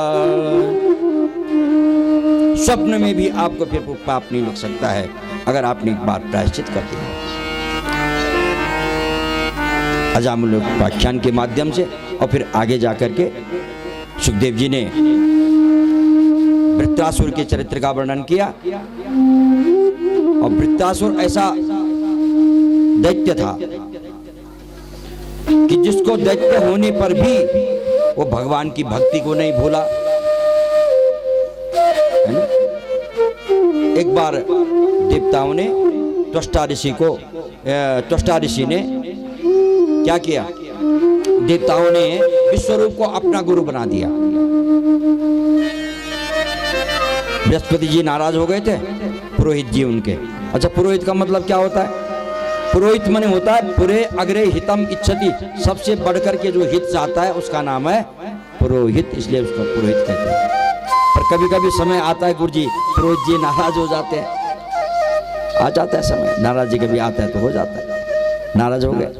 स्वप्न में भी आपको फिर पाप नहीं लग सकता है अगर आपने एक बार प्रायश्चित कर दिया। अजामिल व्याख्यान के माध्यम से और फिर आगे जाकर के सुखदेव जी ने वृत्रासुर के चरित्र का वर्णन किया। और वृत्रासुर ऐसा दैत्य था कि जिसको दैत्य होने पर भी वो भगवान की भक्ति को नहीं भूला, है ना। एक बार देवताओं ने त्वष्टा ऋषि ने क्या किया, देवताओं ने विश्वरूप को अपना गुरु बना दिया। बृहस्पति जी नाराज हो गए थे, पुरोहित जी उनके। अच्छा, पुरोहित का मतलब क्या होता है? पुरोहित माने होता है पुरे अग्रे हितम इच्छति, सबसे बढ़कर के जो हित चाहता है उसका नाम है पुरोहित, इसलिए उसको पुरोहित कहते हैं। पर कभी कभी समय आता है गुरुजी, पुरोहित जी नाराज हो जाते हैं, आ जाता है समय, नाराज जी कभी आता है तो हो जाता है, नाराज हो गए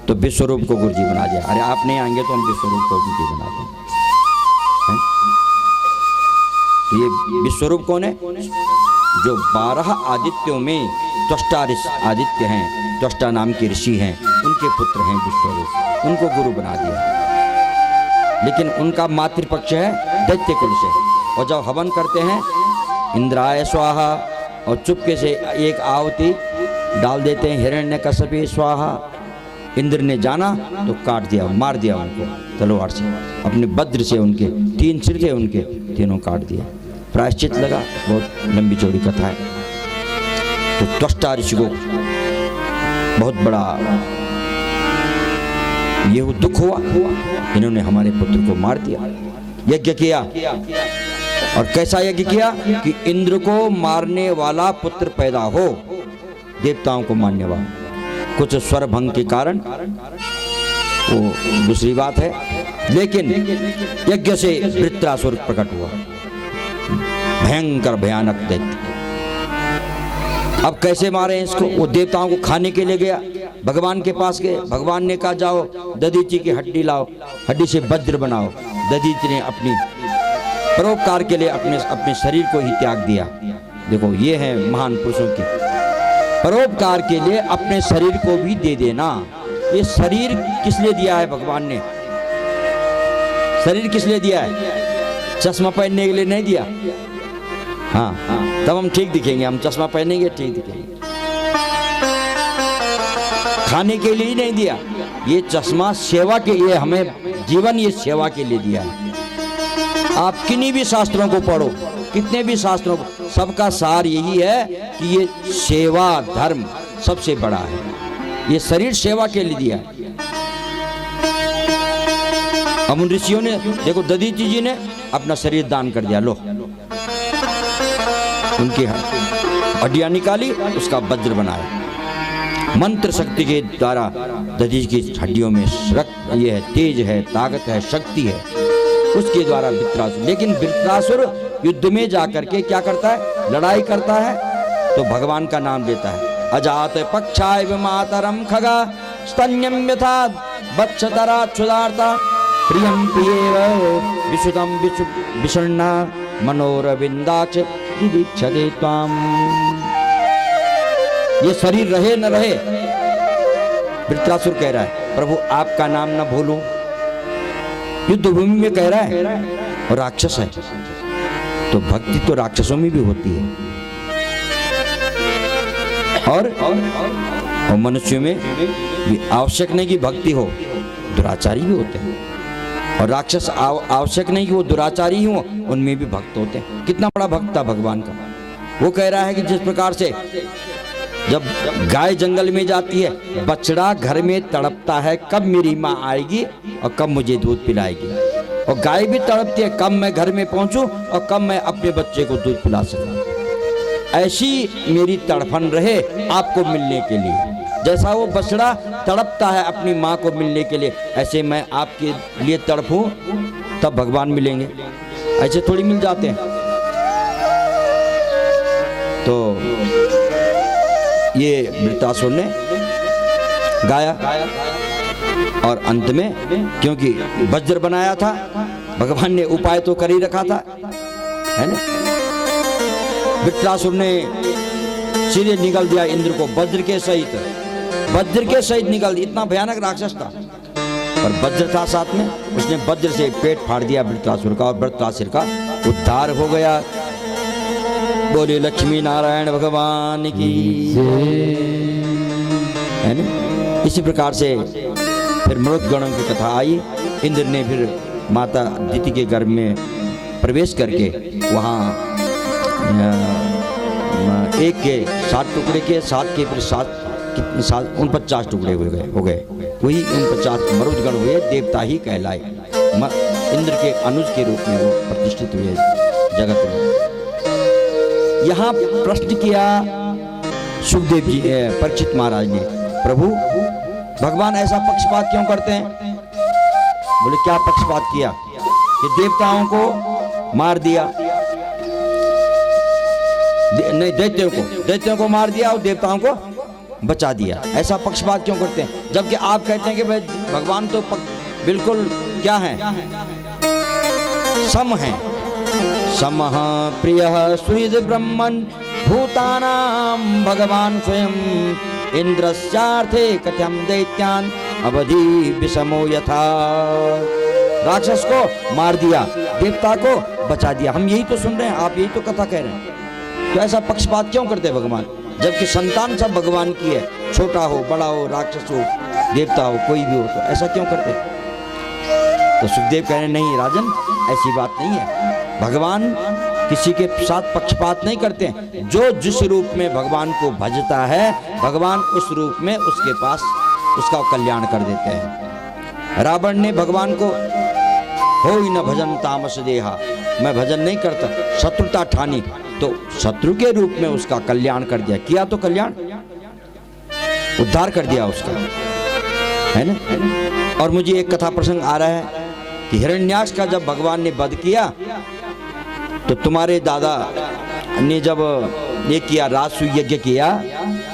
तो विश्वरूप को गुरुजी बना दिया। अरे आप नहीं आएंगे तो हम विश्वरूप को गुरुजी बना देंगे। तो ये विश्वरूप कौन है? जो 12 आदित्यों में त्वष्टा आदित्य हैं, त्वष्टा नाम के ऋषि हैं, उनके पुत्र हैं विश्वरूप, उनको गुरु बना दिया। लेकिन उनका मातृपक्ष है दैत्य कुल से, और जब हवन करते हैं इंद्राय स्वाहा, और चुपके से एक आहुति डाल देते हैं हिरण्यकशिपु स्वाहा। इंद्र ने जाना तो काट दिया, मार दिया उनको तलवार से, अपने वज्र से उनके 3 सिर थे उनके, तीनों काट दिया। प्रायश्चित लगा, बहुत लंबी चौड़ी कथा है। तो त्वष्टा ऋषि को बहुत बड़ा ये दुख हुआ, इन्होंने हमारे पुत्र को मार दिया। यज्ञ किया, और कैसा यज्ञ किया कि इंद्र को मारने वाला पुत्र पैदा हो, देवताओं को मारने वाला। कुछ स्वर भंग के कारण वो दूसरी बात है, लेकिन यज्ञ से वृत्रासुर प्रकट हुआ, भयंकर भयानक दैत्य। अब कैसे मारे इसको? वो देवताओं को खाने के लिए गया, भगवान के पास गए, भगवान ने कहा जाओ दधीचि की हड्डी लाओ, हड्डी से वज्र बनाओ। दधीचि ने अपनी परोपकार के लिए अपने शरीर को ही त्याग दिया। देखो ये है महान पुरुषों की, परोपकार के लिए अपने शरीर को भी दे देना। ये शरीर किस लिए दिया है भगवान ने? शरीर किस लिए दिया है? चश्मा पहनने के लिए नहीं दिया। हाँ, तब हम ठीक दिखेंगे, हम चश्मा पहनेंगे ठीक दिखेंगे। खाने के लिए ही नहीं दिया, ये चश्मा सेवा के लिए, हमें जीवन ये सेवा के लिए दिया है। आप किन्हीं भी शास्त्रों को पढ़ो, कितने भी शास्त्रों को, सबका सार यही है कि ये सेवा धर्म सबसे बड़ा है। ये शरीर सेवा के लिए दिया है। अब उन ऋषियों ने देखो, दधीचि जी ने अपना शरीर दान कर दिया, लो उनकी हड्डियां निकाली, उसका वज्र बनाया। मंत्र शक्ति के द्वारा दधीचि की हड्डियों में रक्त ये है, तेज है, ताकत है, शक्ति है, उसके द्वारा वृत्रासुर। लेकिन वृत्रासुर युद्ध में जाकर के क्या करता है? लड़ाई करता है तो भगवान का नाम लेता है। अजात पक्षाय मातरम खगा स्तन्यम यथा वत्सतरा क्षुदार्ता प्रियम प्रियेव विशुद्धम विषण्णा मनोरविंदाच दीक्षते त्वाम। ये शरीर रहे न रहे, वृत्रासुर कह रहा है प्रभु आपका नाम न भूलूं, युद्ध भूमि में कह रहा है, और राक्षस है। तो भक्ति तो राक्षसों में भी होती है, और मनुष्य में भी आवश्यक नहीं कि भक्ति हो, दुराचारी भी होते हैं। और राक्षस आवश्यक नहीं कि वो दुराचारी हो, उनमें भी भक्त होते हैं। कितना बड़ा भक्त था भगवान का। वो कह रहा है कि जिस प्रकार से जब गाय जंगल में जाती है, बछड़ा घर में तड़पता है कब मेरी माँ आएगी और कब मुझे दूध पिलाएगी, और गाय भी तड़पती है कब मैं घर में पहुंचूं और कब मैं अपने बच्चे को दूध पिला सकूं। ऐसी मेरी तड़फन रहे आपको मिलने के लिए। जैसा वो बछड़ा तड़पता है अपनी माँ को मिलने के लिए, ऐसे मैं आपके लिए तड़पूं, तब भगवान मिलेंगे। ऐसे थोड़ी मिल जाते हैं। तो ये वृत्रासुर ने गाया, और अंत में क्योंकि वज्र बनाया था, भगवान ने उपाय तो कर ही रखा था, है ना। वृत्रासुर ने सीधे निकल दिया इंद्र को वज्र के सहित, वज्र के सहित निकल दिया। इतना भयानक राक्षस था, और वज्र था साथ में, उसने वज्र से पेट फाड़ दिया वृत्रासुर का, और वृत्रासुर का उद्धार हो गया। बोले लक्ष्मी नारायण भगवान की, है ना। इसी प्रकार से फिर मरुदगणों की कथा आई। इंद्र ने फिर माता अदिति के गर्भ में प्रवेश करके वहाँ एक के 7 टुकड़े के, 7 के फिर 7 49 टुकड़े हो गए। वही 49 मरुदगण हुए, देवता ही कहलाए। इंद्र के अनुज के रूप में वो प्रतिष्ठित हुए जगत में। यहाँ प्रश्न किया सुखदेव जी, परीक्षित महाराज ने, प्रभु भगवान ऐसा पक्षपात क्यों करते हैं? बोले क्या पक्षपात किया? कि देवताओं को मार दिया, नहीं दैत्यों को मार दिया और देवताओं को बचा दिया, ऐसा पक्षपात क्यों करते हैं? जबकि आप कहते हैं कि भाई भगवान तो बिल्कुल क्या है, सम है। समः प्रियः सुहृद ब्रह्मन् भूतानां भगवान स्वयं इंद्रस्यार्थे कथम दैत्यान अवधि विषमो यथा। राक्षस को मार दिया, देवता को बचा दिया। हम यही तो सुन रहे हैं, आप यही तो कथा कह रहे हैं। तो ऐसा पक्षपात क्यों करते हैं भगवान? जबकि संतान सब भगवान की है, छोटा हो बड़ा हो, राक्षस हो देवता हो, कोई भी हो, तो ऐसा क्यों करते हैं? तो सुखदेव कह रहे नहीं राजन, ऐसी बात नहीं है। भगवान किसी के साथ पक्षपात नहीं करते हैं। जो जिस रूप में भगवान को भजता है, भगवान उस रूप में उसके पास उसका कल्याण कर देते हैं। रावण ने भगवान को हो ही न भजन तामस देहा, मैं भजन नहीं करता, शत्रुता ठानी, तो शत्रु के रूप में उसका कल्याण कर दिया। किया तो कल्याण, उद्धार कर दिया उसका, है ना। और मुझे एक कथा प्रसंग आ रहा है कि हिरण्याक्ष का जब भगवान ने वध किया, तो तुम्हारे दादा ने जब ये किया, राजसूय यज्ञ किया,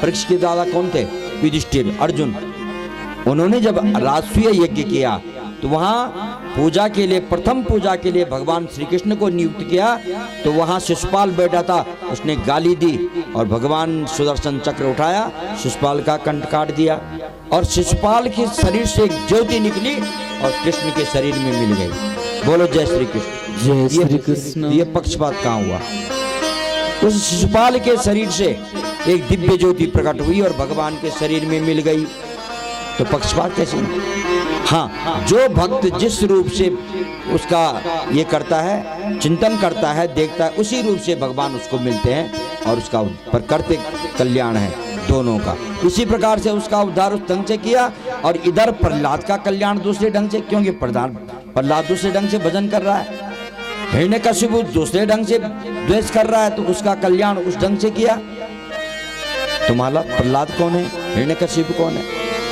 परीक्षित के दादा कौन थे? युधिष्ठिर, अर्जुन। उन्होंने जब राजसूय यज्ञ किया तो वहाँ पूजा के लिए, प्रथम पूजा के लिए भगवान श्री कृष्ण को नियुक्त किया। तो वहाँ शिशुपाल बैठा था, उसने गाली दी और भगवान सुदर्शन चक्र उठाया, शिशुपाल का कंठ काट दिया और शिशुपाल के शरीर से एक ज्योति निकली और कृष्ण के शरीर में मिल गई। बोलो जय श्री कृष्ण। जय श्री कृष्ण। ये पक्षपात कहाँ हुआ? उस शिशुपाल के शरीर से एक दिव्य ज्योति प्रकट हुई और भगवान के शरीर में मिल गई, तो पक्षपात कैसे? हाँ, जो भक्त जिस रूप से उसका ये करता है, चिंतन करता है, देखता है, उसी रूप से भगवान उसको मिलते हैं और उसका पर करते कल्याण है दोनों का। इसी प्रकार से उसका उद्धार उस ढंग से किया और इधर प्रहलाद का कल्याण दूसरे ढंग से, क्योंकि प्रहलाद दूसरे ढंग से भजन कर रहा है, हिरण्यकशिपु दूसरे ढंग से द्वेष कर रहा है, तो उसका कल्याण उस ढंग से किया। तुम्हारा प्रहलाद कौन है, हिरण्यकशिपु कौन है?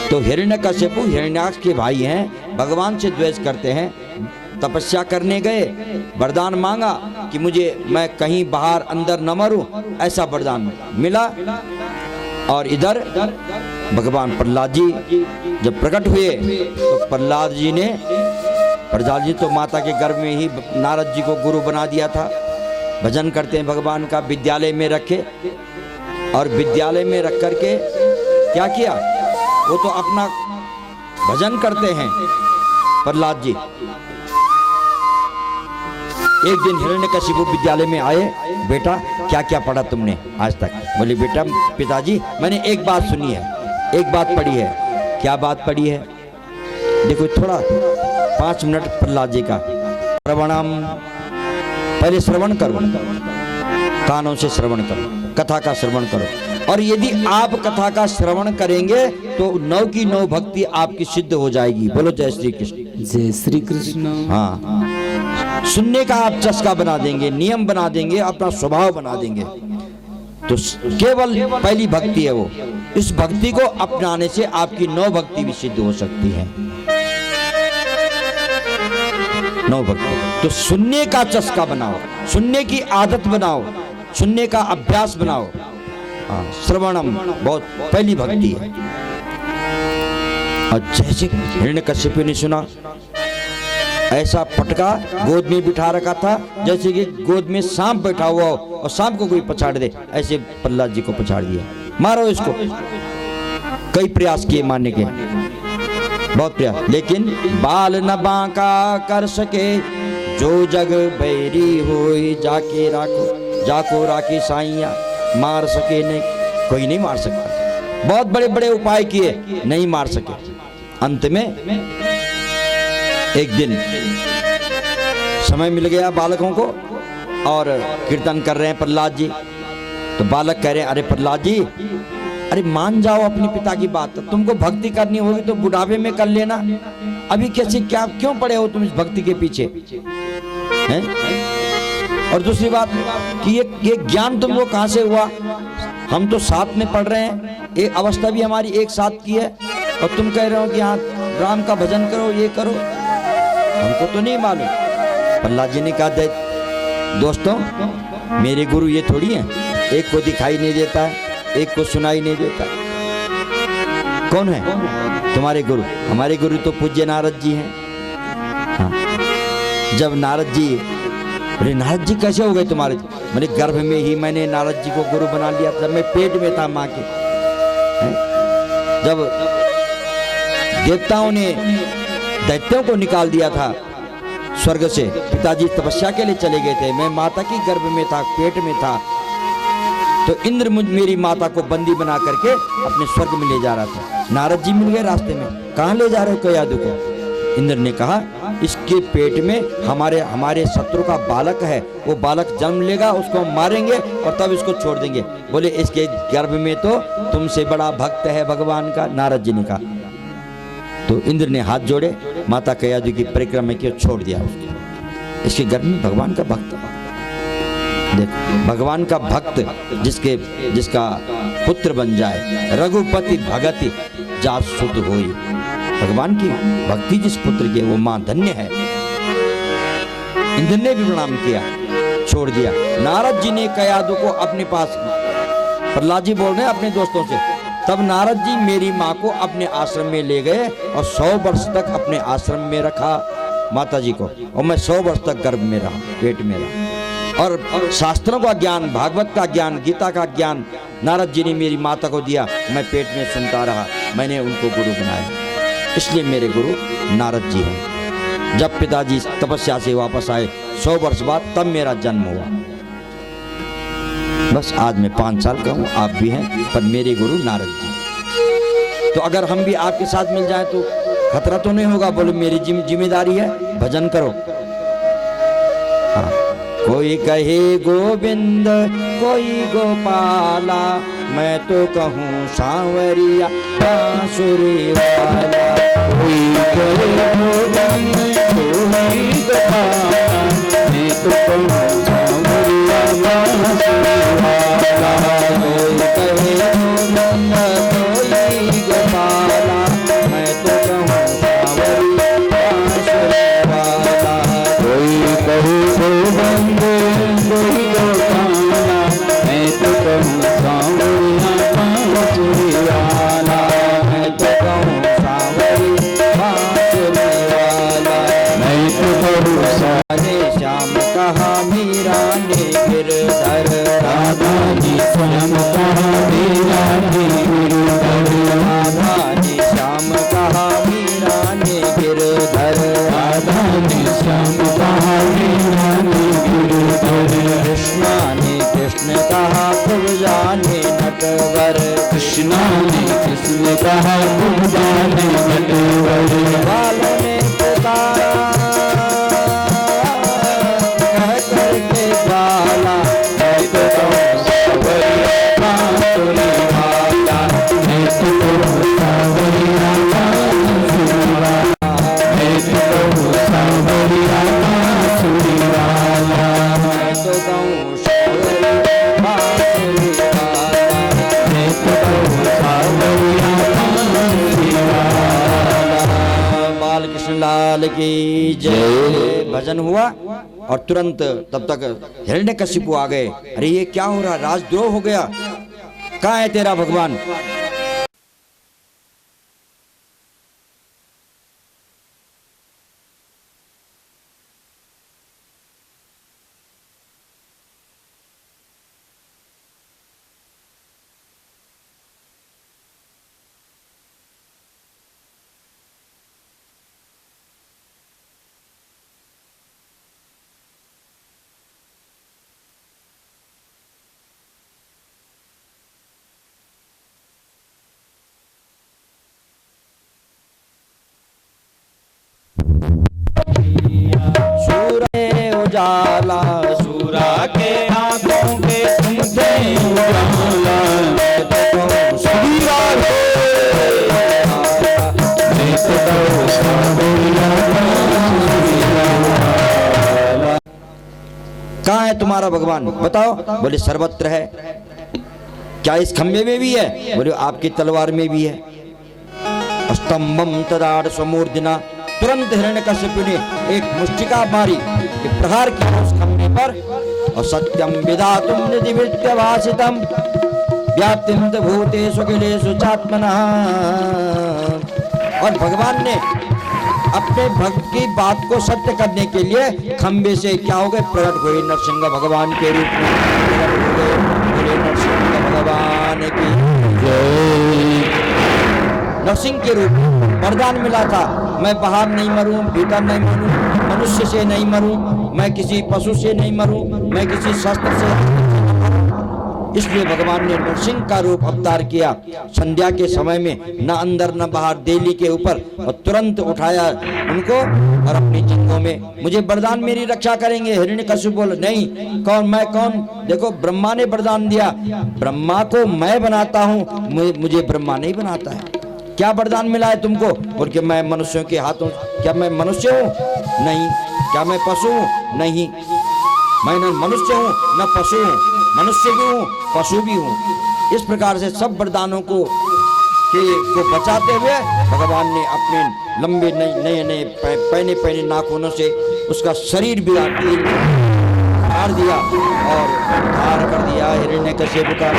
तो हिरण्यकशिपु हिरण्याक्ष के भाई हैं, भगवान से द्वेष करते हैं। तपस्या करने गए, वरदान मांगा कि मैं कहीं बाहर अंदर न मरूं, ऐसा वरदान मिला। और इधर भगवान प्रहलाद जी जब प्रकट हुए तो प्रहलाद जी तो माता के गर्भ में ही नारद जी को गुरु बना दिया था। भजन करते हैं भगवान का, विद्यालय में रखे और विद्यालय में रख करके क्या किया, वो तो अपना भजन करते हैं प्रहलाद जी। एक दिन हिरण्यकशिपु विद्यालय में आए, बेटा क्या क्या पढ़ा तुमने आज तक? बोले बेटा पिताजी मैंने एक बात सुनी है, एक बात पढ़ी है। क्या बात पढ़ी है? देखो थोड़ा 5 मिनट प्रहलाद जी का श्रवणम, पहले श्रवण करो, कानों से श्रवण करो, कथा का श्रवण करो। और यदि आप कथा का श्रवण करेंगे तो 9 की 9 भक्ति आपकी सिद्ध हो जाएगी। बोलो जय श्री कृष्ण। जय श्री कृष्ण। हाँ, सुनने का आप चस्का बना देंगे, नियम बना देंगे, अपना स्वभाव बना देंगे। तो केवल पहली भक्ति है वो, इस भक्ति को अपनाने से आपकी 9 भक्ति भी सिद्ध हो सकती है। 9 भक्ति। तो सुनने का चस्का बनाओ, सुनने की आदत बनाओ, सुनने का अभ्यास बनाओ। हाँ, श्रवणम बहुत पहली भक्ति है। और जैसे हिरण्यकशिपु ने सुना, ऐसा पटका गोद में बिठा रखा था जैसे कि गोद में सांप बैठा हुआ हो और सांप को कोई पछाड़ दे, ऐसे प्रहलाद जी को पछाड़ दिया। मारो इसको। कई प्रयास किए मारने के, बहुत प्रयास, लेकिन बाल न बांका कर सके, जो जग बैरी होई जाके राखो, जाको राखी साइया, मार सके नहीं, कोई नहीं मार सकता। बहुत बड़े बड़े उपाय किए, नहीं मार सके। अंत में एक दिन समय मिल गया बालकों को और कीर्तन कर रहे हैं प्रहलाद जी। तो बालक कह रहे हैं, अरे प्रहलाद जी, अरे मान जाओ अपने पिता की बात, तुमको भक्ति करनी होगी तो बुढ़ापे में कर लेना, अभी कैसे क्या क्यों पड़े हो तुम इस भक्ति के पीछे हैं? और दूसरी बात कि ये ज्ञान तुमको कहां से हुआ? हम तो साथ में पढ़ रहे हैं, एक अवस्था भी हमारी एक साथ की है, और तुम कह रहे हो कि हाँ राम का भजन करो, ये करो। हमको तो नहीं मालूम। प्रहलाद जी ने कहा, दोस्तों मेरे गुरु ये थोड़ी हैं, एक को दिखाई नहीं देता है, एक को सुनाई नहीं देता। कौन है तुम्हारे गुरु? हमारे गुरु तो पूज्य नारद जी हैं। हाँ। जब नारद जी, अरे नारद जी कैसे हो गए तुम्हारे? मेरे गर्भ में ही मैंने नारद जी को गुरु बना लिया, जब मैं पेट में था माँ के। जब देवताओं ने दैत्यों को निकाल दिया था स्वर्ग से, पिताजी तपस्या के लिए चले गए थे, मैं माता की गर्भ में था, पेट में था, तो इंद्र मेरी माता को बंदी बना करके अपने स्वर्ग में ले जा रहा था। नारद जी मिल गए रास्ते में, कहाँ ले जा रहे हो कयादु को? इंद्र ने कहा, इसके पेट में हमारे शत्रु का बालक है, वो बालक जन्म लेगा, उसको हम मारेंगे और तब इसको छोड़ देंगे। बोले इसके गर्भ में तो तुमसे बड़ा भक्त है भगवान का। नारद जी ने कहा, तो इंद्र ने हाथ जोड़े, माता कयादु की परिक्रमा की, छोड़ दिया उसके। इसके गर्भ में भगवान का भक्त। देखो, भगवान का भक्त जिसका पुत्र बन जाए, रघुपति भगति जात सुत होई। भगवान की भक्ति जिस पुत्र की, वो मां धन्य है। इंद्र ने भी प्रणाम किया, छोड़ दिया। नारद जी ने कयादु को अपने पास, प्रहलाद जी बोल रहे हैं अपने दोस्तों से, तब नारद जी मेरी माँ को अपने आश्रम में ले गए और 100 वर्ष तक अपने आश्रम में रखा माता जी को, और मैं 100 वर्ष तक गर्भ में रहा, पेट में रहा। और शास्त्रों का ज्ञान, भागवत का ज्ञान, गीता का ज्ञान नारद जी ने मेरी माता को दिया, मैं पेट में सुनता रहा, मैंने उनको गुरु बनाया। इसलिए मेरे गुरु नारद जी हैं। जब पिताजी तपस्या से वापस आए 100 वर्ष बाद, तब मेरा जन्म हुआ। बस आज मैं 5 साल का हूँ, आप भी हैं, पर मेरे गुरु नारद जी। तो अगर हम भी आपके साथ मिल जाएं तो खतरा तो नहीं होगा? बोले मेरी जिम्मेदारी है, भजन करो। हाँ। कोई कहे गोविंद, कोई गोपाला, मैं तो कहूँ सांवरिया बांसुरी वाला। कोई कहे गोविंद, कोई गोपाला, मैं तो कहूँ सांवरिया बांसुरी वाला। कोई कहे गोविंद, कोई गोपाला, मैं तो कहूँ सांवरिया बांसुरी वाला। कोई कहे गोविंद, कोई गोपाला, मैं तो कहूँ सांवरिया बांसुरी वाला। मैं तो कहूँ सांवरिया बांसुरी वाला। मैं तो कहूँ सारे श्याम कहा मीरा ने गिरधर, राधा ने श्याम कहा मीरा ने गिरधर, राधा ने श्याम कहा मीरा ने गिरधर, राधा ने श्याम कहा मीरा ने गिरधर। कृष्णा ने कृष्ण कहा खूब जाने नटवर, कृष्णा ने कृष्ण कहा खूब जाने नटवर। बालों ने पुकारा कह करके गाला, मैं तो कहूँ सांवरिया बांसुरी वाला। मैं तो कहूँ सांवरिया बांसुरी वाला। मैं तो कहूँ सांवरिया बांसुरी वाला। मैं तो कहूँ सांवरिया बांसुरी वाला। मैं तो कहूँ सांवरिया बांसुरी वाला। बाल कृष्ण लाल की जय। भजन हुआ और तुरंत तब तक हिरण्यकशिपु आ गए। अरे ये क्या हो रहा, राजद्रोह हो गया, कहाँ है तेरा भगवान? उजाला सूरा के आंखों के तुमसे उजाला, मैं तो कहूँ सूरा हो, मैं तो कहूँ सांवरिया बांसुरी वाला। कहाँ है तुम्हारा भगवान, बताओ। बोले सर्वत्र है। क्या इस खंबे में भी है? बोले आपकी तलवार में भी है। स्तंभम तदाड़ समूर्धना, तुरंत हिरण्यकश्यप ने एक मुष्टिका मारी, एक प्रहार किया उस खंबे पर। और सत्यम विधातुम निधि विद्यवासितम व्याप्तिम भूतेषु अखिलेषु चात्मनः। और भगवान ने अपने भक्त की बात को सत्य करने के लिए खंबे से क्या हो गए, प्रकट हुए नरसिंह भगवान के रूप में प्रकट हो गए। बोले नरसिंह भगवान की जय। नरसिंह के रूप में वरदान मिला था, मैं बाहर नहीं मरूं, भीतर नहीं मरूं, मनुष्य से नहीं मरूं, मैं किसी पशु से नहीं मरूं, मैं किसी शस्त्र से। इसलिए भगवान ने नरसिंह का रूप अवतार किया संध्या के समय में, न अंदर न बाहर, देली के ऊपर, और तुरंत उठाया उनको और अपनी जिंदों में, मुझे वरदान मेरी रक्षा करेंगे। हिरण्यकश्यप बोला नहीं, कौन, मैं कौन? देखो ब्रह्मा ने वरदान दिया, ब्रह्मा को मैं बनाता हूँ, मुझे ब्रह्मा नहीं बनाता है। क्या वरदान मिला है तुमको? बोल के मैं मनुष्यों के हाथों, क्या मैं मनुष्य हूँ? नहीं। क्या मैं पशु हूँ? नहीं। मैं न मनुष्य हूँ न पशु हूँ, मनुष्य भी हूँ पशु भी हूँ। इस प्रकार से सब वरदानों को बचाते हुए भगवान ने अपने लंबे नए नए पहने पहने नाखूनों से उसका शरीर भी फाड़ दिया और धार कर दिया हिरण्यकश्यप का।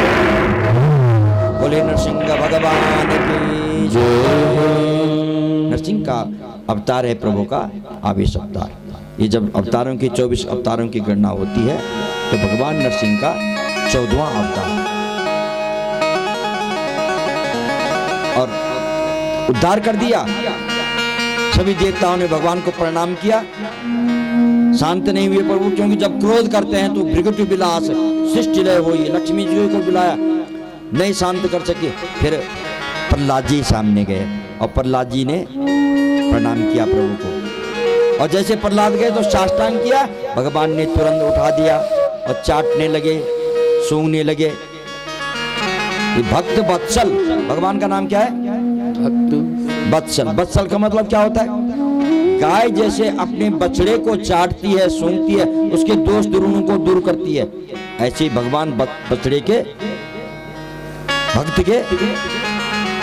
बोले नरसिंह भगवान की जय। नरसिंह का अवतार है प्रभु का आवेश अवतार। ये जब अवतारों की 24 अवतारों की गणना होती है तो भगवान नरसिंह का 14वां अवतार। और उद्धार कर दिया। सभी देवताओं ने भगवान को प्रणाम किया, शांत नहीं हुए प्रभु, क्योंकि जब क्रोध करते हैं तो भृगु विलास सृष्टि लय हुई, लक्ष्मी जी को बुलाया, नहीं शांत कर सके। फिर प्रहलाद जी सामने गए और प्रहलाद जी ने प्रणाम किया प्रभु को, और जैसे प्रहलाद गए तो साष्टांग किया, भगवान ने तुरंत उठा दिया और चाटने लगे, सूंघने लगे। भक्त वत्सल, भगवान का नाम क्या है? भक्त वत्सल। वत्सल का मतलब क्या होता है? गाय जैसे अपने बछड़े को चाटती है, सूंघती है, उसके दोष दुर्गुणों को दूर करती है, ऐसे ही भगवान बछड़े के, भक्त के,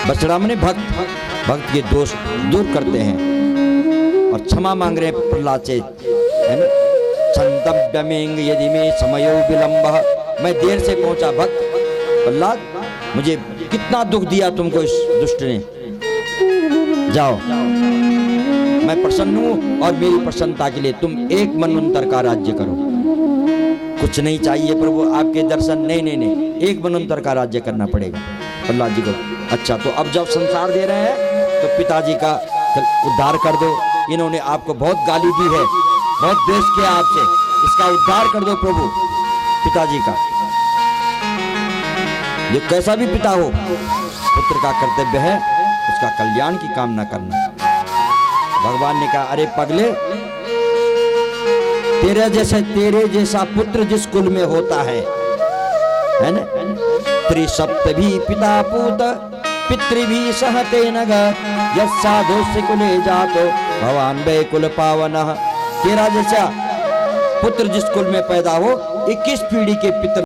बछड़ा माने भक्त, भक्त के दोष दूर करते हैं और क्षमा मांग रहे हैं प्रहलाद से, है ना। संतव्यमेंग यदि में समयो विलंब, मैं देर से पहुंचा भक्त प्रहलाद, मुझे कितना दुख दिया तुमको इस दुष्ट ने, जाओ मैं प्रसन्न हूं और मेरी प्रसन्नता के लिए तुम एक मनवंतर का राज्य करो। कुछ नहीं चाहिए प्रभु आपके दर्शन, नहीं नहीं नहीं, एक मनवंतर का राज्य करना पड़ेगा प्रहलाद जी को। अच्छा, तो अब जब संसार दे रहे हैं तो पिताजी का उद्धार कर दो, इन्होंने आपको बहुत गाली दी है, बहुत द्वेष किया आपसे, इसका उद्धार कर दो प्रभु पिताजी का। जो कैसा भी पिता हो, पुत्र का कर्तव्य है उसका कल्याण की कामना करना। भगवान ने कहा, अरे पगले, तेरे जैसा पुत्र जिस कुल में होता है ना, त्रिसप्तभी पिता पूत पितृभि सहते नग, यस्साधु कुले जातो भगवान वै कुल पावनः। तेरा जैसा पुत्र जिस कुल में पैदा हो, 21 पीढ़ी के पितर